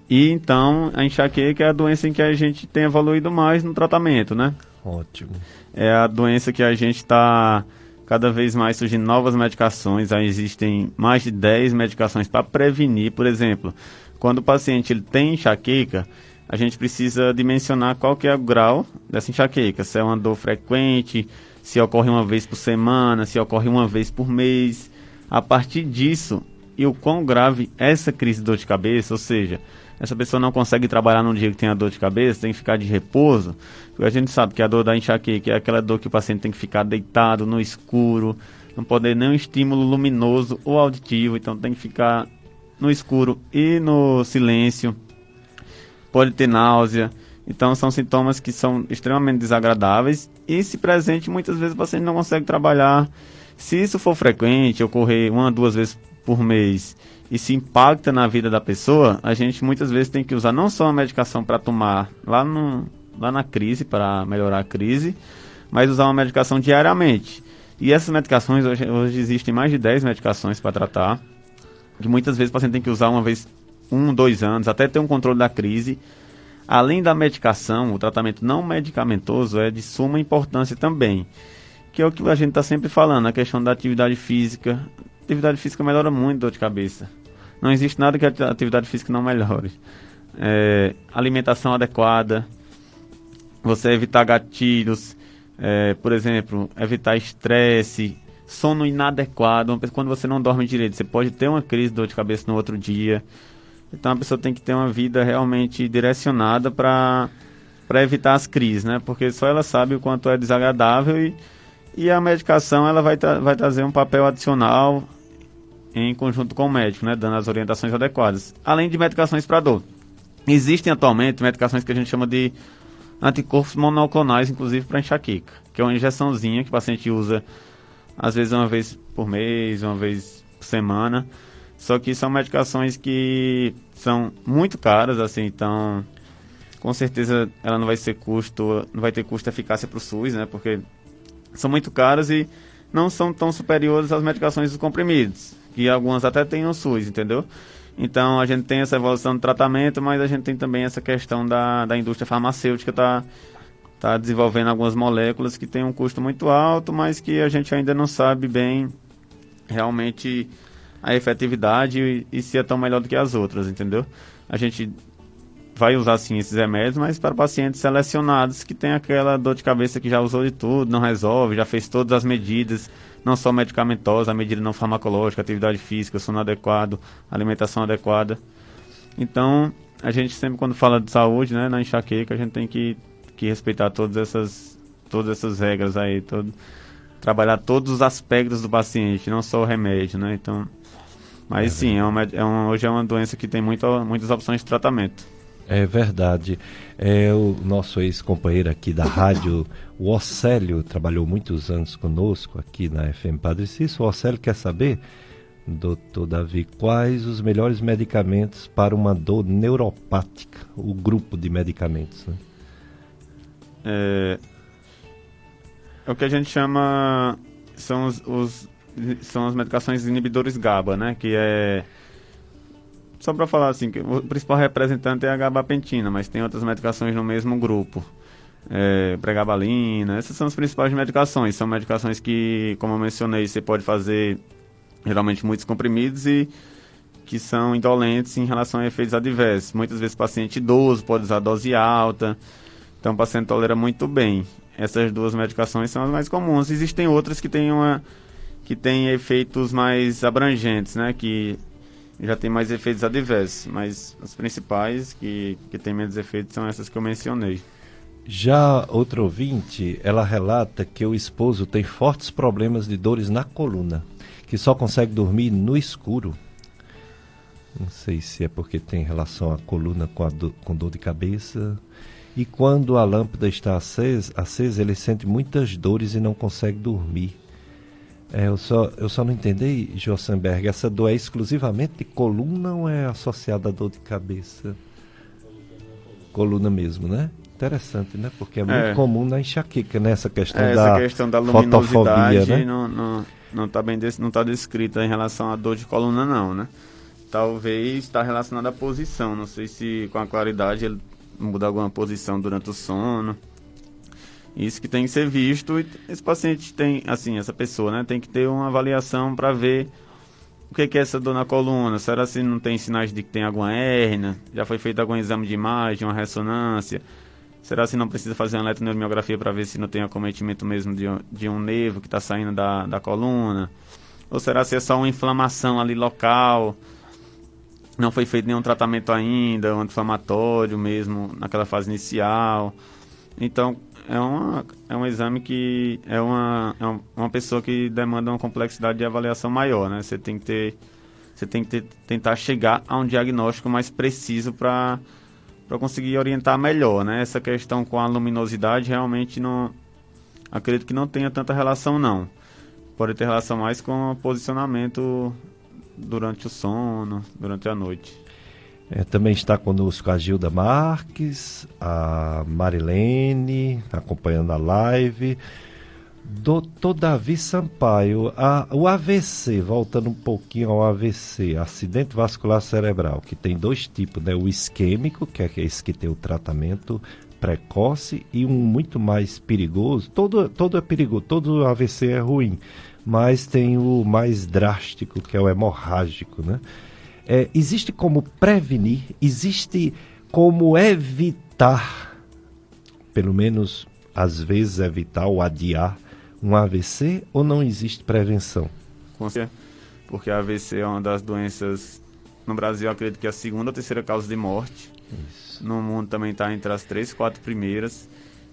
E então, a enxaqueca é a doença em que a gente tem evoluído mais no tratamento, né? Ótimo. É a doença que a gente está cada vez mais surgindo novas medicações. Aí existem mais de 10 medicações para prevenir. Por exemplo, quando o paciente ele tem enxaqueca, a gente precisa dimensionar qual que é o grau dessa enxaqueca. Se é uma dor frequente, se ocorre uma vez por semana, se ocorre uma vez por mês. A partir disso, e o quão grave é essa crise de dor de cabeça, ou seja, essa pessoa não consegue trabalhar num dia que tem a dor de cabeça, tem que ficar de repouso. Porque a gente sabe que a dor da enxaqueca é aquela dor que o paciente tem que ficar deitado no escuro, não pode ter nenhum estímulo luminoso ou auditivo, então tem que ficar no escuro e no silêncio. Pode ter náusea. Então são sintomas que são extremamente desagradáveis e se presente muitas vezes o paciente não consegue trabalhar. Se isso for frequente, ocorrer 1 a 2 vezes por mês e se impacta na vida da pessoa, a gente muitas vezes tem que usar não só a medicação para tomar lá na crise, para melhorar a crise, mas usar uma medicação diariamente. E essas medicações, hoje existem mais de 10 medicações para tratar, que muitas vezes o paciente tem que usar uma vez 1, 2 anos, até ter um controle da crise. Além da medicação, o tratamento não medicamentoso é de suma importância também, que é o que a gente está sempre falando, a questão da atividade física. A atividade física melhora muito a dor de cabeça. Não existe nada que a atividade física não melhore. Alimentação adequada, você evitar gatilhos, por exemplo, evitar estresse, sono inadequado. Quando você não dorme direito, você pode ter uma crise de dor de cabeça no outro dia. Então a pessoa tem que ter uma vida realmente direcionada para evitar as crises, né? Porque só ela sabe o quanto é desagradável e a medicação ela vai trazer um papel adicional em conjunto com o médico, né? Dando as orientações adequadas. Além de medicações para dor. Existem atualmente medicações que a gente chama de anticorpos monoclonais, inclusive para enxaqueca, que é uma injeçãozinha que o paciente usa às vezes uma vez por mês, uma vez por semana. Só que são medicações que são muito caras, assim, então com certeza ela não vai ter custo eficácia para o SUS, né? Porque são muito caras e não são tão superiores às medicações dos comprimidos, que algumas até têm no SUS, entendeu? Então a gente tem essa evolução do tratamento, mas a gente tem também essa questão da indústria farmacêutica tá desenvolvendo algumas moléculas que têm um custo muito alto, mas que a gente ainda não sabe bem realmente a efetividade e se é tão melhor do que as outras, entendeu? A gente vai usar sim esses remédios, mas para pacientes selecionados que tem aquela dor de cabeça que já usou de tudo, não resolve, já fez todas as medidas, não só medicamentosas, a medida não farmacológica, atividade física, sono adequado, alimentação adequada. Então, a gente sempre quando fala de saúde, né, na enxaqueca, a gente tem que respeitar todas essas regras aí, trabalhar todos os aspectos do paciente, não só o remédio, né? Então, mas sim, hoje é uma doença que tem muitas opções de tratamento. É verdade. O nosso ex-companheiro aqui da rádio, o Océlio, trabalhou muitos anos conosco aqui na FM Padre Cícero. O Océlio quer saber, doutor Davi, quais os melhores medicamentos para uma dor neuropática, o grupo de medicamentos, né? É o que a gente chama, são as medicações inibidores GABA, né? Que só para falar assim, que o principal representante é a gabapentina, mas tem outras medicações no mesmo grupo. Pregabalina, essas são as principais medicações. São medicações que, como eu mencionei, você pode fazer geralmente muitos comprimidos e que são indolentes em relação a efeitos adversos. Muitas vezes o paciente idoso pode usar dose alta, então o paciente tolera muito bem. Essas duas medicações são as mais comuns. Existem outras que têm efeitos mais abrangentes, né? Que já tem mais efeitos adversos, mas as principais que têm menos efeitos são essas que eu mencionei. Já outro ouvinte, ela relata que o esposo tem fortes problemas de dores na coluna, que só consegue dormir no escuro. Não sei se é porque tem relação à coluna com dor de cabeça. E quando a lâmpada está acesa, ele sente muitas dores e não consegue dormir. Eu só não entendi, Jossenberg, essa dor é exclusivamente de coluna ou é associada à dor de cabeça? Coluna mesmo, né? Interessante, né? Porque é muito comum na enxaqueca, né? Essa questão da luminosidade, né? não está descrita em relação à dor de coluna, não, né? Talvez está relacionada à posição. Não sei se com a claridade ele muda alguma posição durante o sono. Isso que tem que ser visto. E esse paciente tem, assim, essa pessoa, né? Tem que ter uma avaliação para ver o que é essa dor na coluna. Será que não tem sinais de que tem alguma hérnia? Já foi feito algum exame de imagem, uma ressonância? Será que não precisa fazer uma eletroneuromiografia para ver se não tem acometimento mesmo de um nervo que está saindo da coluna? Ou será que é só uma inflamação ali local? Não foi feito nenhum tratamento ainda, um anti-inflamatório mesmo naquela fase inicial. Então, é um exame que é uma pessoa que demanda uma complexidade de avaliação maior, né? Você tem que tentar chegar a um diagnóstico mais preciso para conseguir orientar melhor, né? Essa questão com a luminosidade realmente não acredito que não tenha tanta relação, não. Pode ter relação mais com o posicionamento durante o sono, durante a noite. Também está conosco a Gilda Marques, a Marilene, acompanhando a live. Doutor Davi Sampaio, o AVC, voltando um pouquinho ao AVC, acidente vascular cerebral, que tem dois tipos, né? O isquêmico, que é esse que tem o tratamento precoce, e um muito mais perigoso. Todo é perigoso, todo AVC é ruim, mas tem o mais drástico, que é o hemorrágico, né? Existe como prevenir, existe como evitar, pelo menos às vezes evitar ou adiar um AVC, ou não existe prevenção? Porque a AVC é uma das doenças, no Brasil eu acredito que é a segunda ou terceira causa de morte. Isso. No mundo também está entre as 3, 4 primeiras.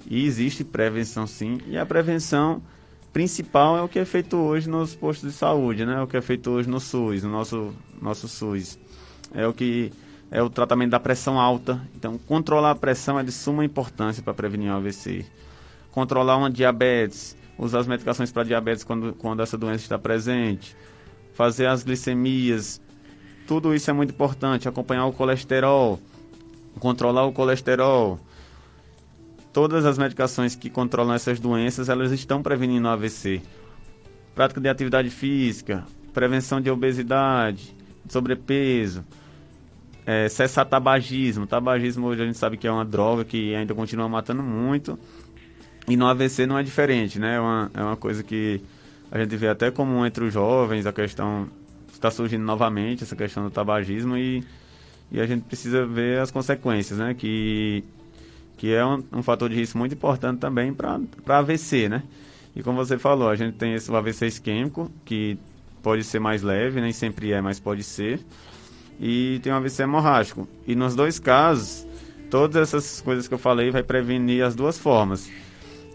E existe prevenção sim, e a prevenção principal é o que é feito hoje nos postos de saúde, né? O que é feito hoje no SUS, no nosso SUS. É o tratamento da pressão alta. Então, controlar a pressão é de suma importância para prevenir o AVC. Controlar uma diabetes, usar as medicações para diabetes quando essa doença está presente. Fazer as glicemias, tudo isso é muito importante. Acompanhar o colesterol, controlar o colesterol. Todas as medicações que controlam essas doenças, elas estão prevenindo o AVC. Prática de atividade física, prevenção de obesidade, sobrepeso, cessar tabagismo. Tabagismo hoje a gente sabe que é uma droga que ainda continua matando muito. E no AVC não é diferente, né? É uma coisa que a gente vê até comum entre os jovens, a questão está surgindo novamente, essa questão do tabagismo, e a gente precisa ver as consequências, né? Que é um fator de risco muito importante também para AVC, né? E como você falou, a gente tem esse AVC isquêmico, que pode ser mais leve, nem sempre é, mas pode ser. E tem o AVC hemorrágico. E nos dois casos, todas essas coisas que eu falei vai prevenir as duas formas.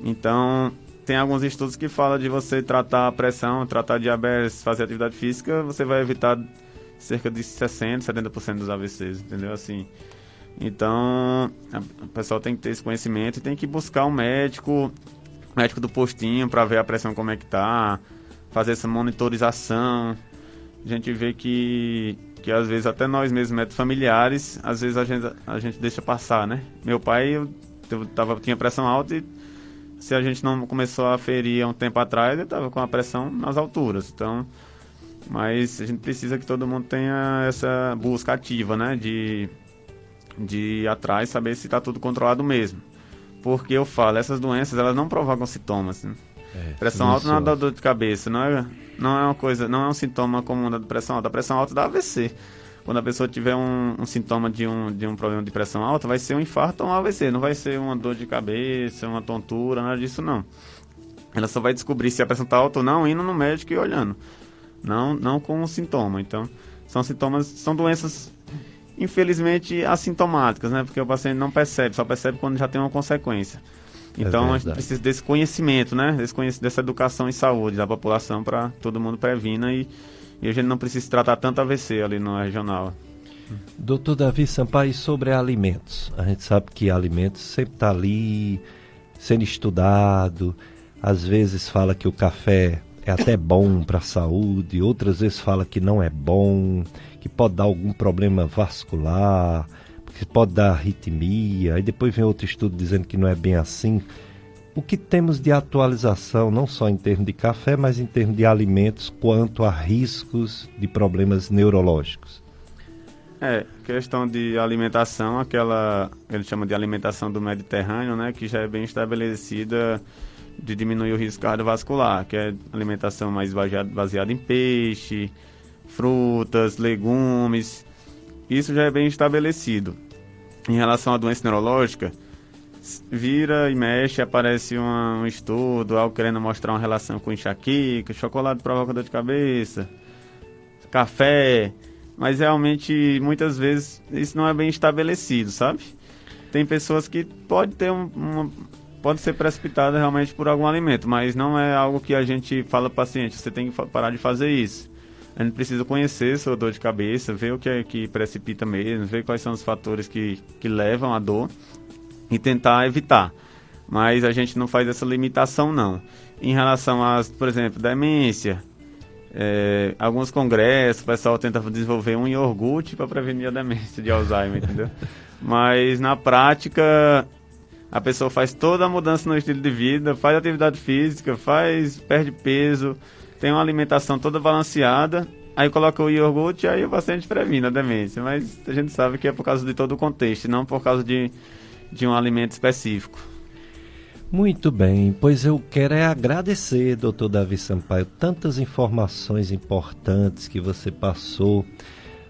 Então, tem alguns estudos que falam de você tratar a pressão, tratar diabetes, fazer atividade física, você vai evitar cerca de 60%, 70% dos AVCs, entendeu? Assim, então, o pessoal tem que ter esse conhecimento e tem que buscar um médico do postinho para ver a pressão como é que tá, fazer essa monitorização. A gente vê que às vezes até nós mesmos, médicos familiares, às vezes a gente deixa passar, né? Meu pai tinha pressão alta e se a gente não começou a ferir há um tempo atrás, ele estava com a pressão nas alturas. Então, Mas a gente precisa que todo mundo tenha essa busca ativa, né? De ir atrás, saber se está tudo controlado mesmo. Porque eu falo, essas doenças, elas não provocam sintomas, né? Pressão alta não dá dor de cabeça, não é uma coisa, não é um sintoma comum da pressão alta. A pressão alta dá AVC. Quando a pessoa tiver um sintoma de um problema de pressão alta, vai ser um infarto ou um AVC, não vai ser uma dor de cabeça, uma tontura, nada disso não. Ela só vai descobrir se a pressão está alta ou não indo no médico e olhando, não com o sintoma. Então, são doenças infelizmente assintomáticas, né? Porque o paciente não percebe, só percebe quando já tem uma consequência. Então a gente precisa desse conhecimento, né? Dessa educação em saúde da população para todo mundo previna e a gente não precisa tratar tanto AVC ali no regional. Doutor Davi Sampaio, sobre alimentos. A gente sabe que alimentos sempre está ali sendo estudado. Às vezes fala que o café é até bom para a saúde, outras vezes fala que não é bom, que pode dar algum problema vascular, que pode dar arritmia, e depois vem outro estudo dizendo que não é bem assim. O que temos de atualização, não só em termos de café, mas em termos de alimentos, quanto a riscos de problemas neurológicos? Questão de alimentação, ele chama de alimentação do Mediterrâneo, né, que já é bem estabelecida de diminuir o risco cardiovascular, que é alimentação mais baseada em peixe, frutas, legumes. Isso já é bem estabelecido. Em relação à doença neurológica, vira e mexe, aparece um estudo, algo querendo mostrar uma relação com enxaqueca, chocolate provoca dor de cabeça, café, mas realmente muitas vezes isso não é bem estabelecido, sabe? Tem pessoas que pode ser precipitada realmente por algum alimento, mas não é algo que a gente fala para o paciente, você tem que parar de fazer isso. A gente precisa conhecer sua dor de cabeça, ver o que é que precipita mesmo, ver quais são os fatores que levam à dor e tentar evitar. Mas a gente não faz essa limitação, não. Em relação a, por exemplo, demência, alguns congressos, o pessoal tenta desenvolver um iogurte para prevenir a demência de Alzheimer, entendeu? Mas na prática, a pessoa faz toda a mudança no estilo de vida, faz atividade física, perde peso, tem uma alimentação toda balanceada, aí coloca o iogurte e aí o paciente previne a demência. Mas a gente sabe que é por causa de todo o contexto, não por causa de um alimento específico. Muito bem, pois eu quero agradecer, doutor Davi Sampaio, tantas informações importantes que você passou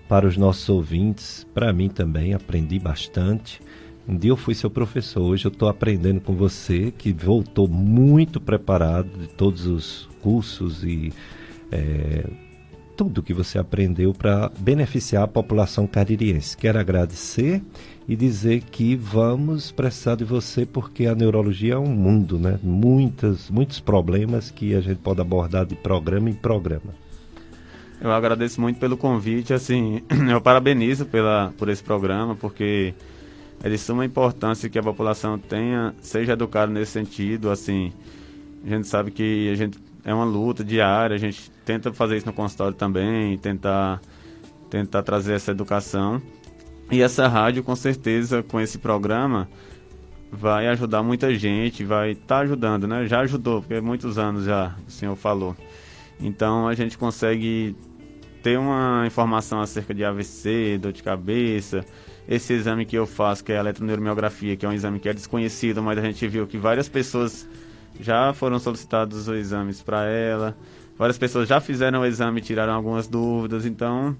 para os nossos ouvintes. Para mim também, aprendi bastante. Um dia eu fui seu professor, hoje eu estou aprendendo com você, que voltou muito preparado de todos os cursos e tudo que você aprendeu para beneficiar a população caririense. Quero agradecer e dizer que vamos precisar de você, porque a neurologia é um mundo, né? Muitos problemas que a gente pode abordar de programa em programa. Eu agradeço muito pelo convite, assim, eu parabenizo por esse programa, porque é de suma importância que a população seja educada nesse sentido. Assim, a gente sabe que é uma luta diária, a gente tenta fazer isso no consultório também, tentar trazer essa educação. E essa rádio, com certeza, com esse programa, vai ajudar muita gente, vai estar ajudando, né? Já ajudou, porque muitos anos já o senhor falou. Então, a gente consegue ter uma informação acerca de AVC, dor de cabeça. Esse exame que eu faço, que é a eletroneuromiografia, que é um exame que é desconhecido, mas a gente viu que várias pessoas já foram solicitados os exames para ela, várias pessoas já fizeram o exame e tiraram algumas dúvidas. Então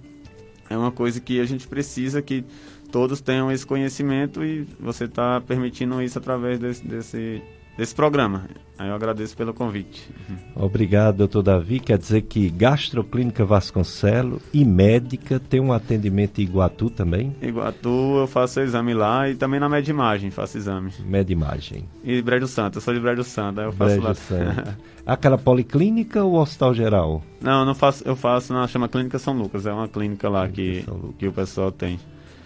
é uma coisa que a gente precisa que todos tenham esse conhecimento, e você está permitindo isso através desse programa. Aí eu agradeço pelo convite. Obrigado, doutor Davi. Quer dizer que Gastroclínica Vasconcelos e Médica tem um atendimento em Iguatu também? Iguatu eu faço exame lá, e também na Medimagem faço exame. Medimagem. E Brejo Santo, eu sou de Brejo Santo, aí eu faço Brejo lá. Santo. Aquela policlínica ou hospital geral? Não faço, eu faço chama Clínica São Lucas, é uma clínica lá que o pessoal tem.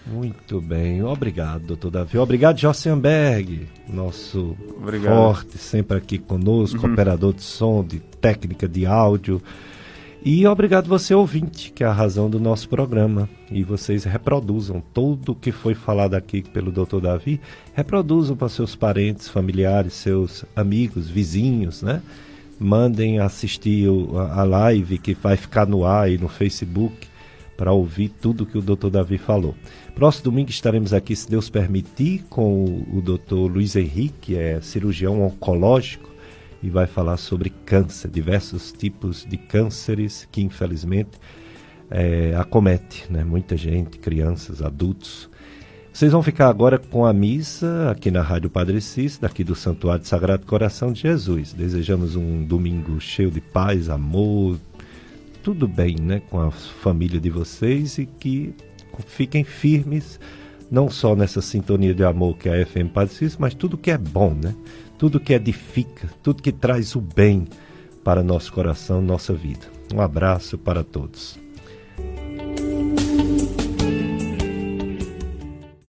Muito bem, obrigado, doutor Davi. Obrigado, Jossenberg, nosso forte, sempre aqui conosco, operador de som, de técnica de áudio. E obrigado você, ouvinte, que é a razão do nosso programa. E vocês reproduzam tudo o que foi falado aqui pelo doutor Davi, reproduzam para seus parentes, familiares, seus amigos, vizinhos, né? mandem assistir a live que vai ficar no ar aí no Facebook para ouvir tudo que o Dr. Davi falou. Próximo domingo estaremos aqui, se Deus permitir, com o Dr. Luiz Henrique, que é cirurgião oncológico, e vai falar sobre câncer, diversos tipos de cânceres que infelizmente acomete, né? Muita gente, crianças, adultos. Vocês vão ficar agora com a missa aqui na Rádio Padre Cícero, daqui do Santuário do Sagrado Coração de Jesus. Desejamos um domingo cheio de paz, amor, tudo bem, né, com a família de vocês, e que fiquem firmes, não só nessa sintonia de amor que é a FM Padre Cícero, mas tudo que é bom, né? Tudo que edifica, tudo que traz o bem para nosso coração, nossa vida. Um abraço para todos.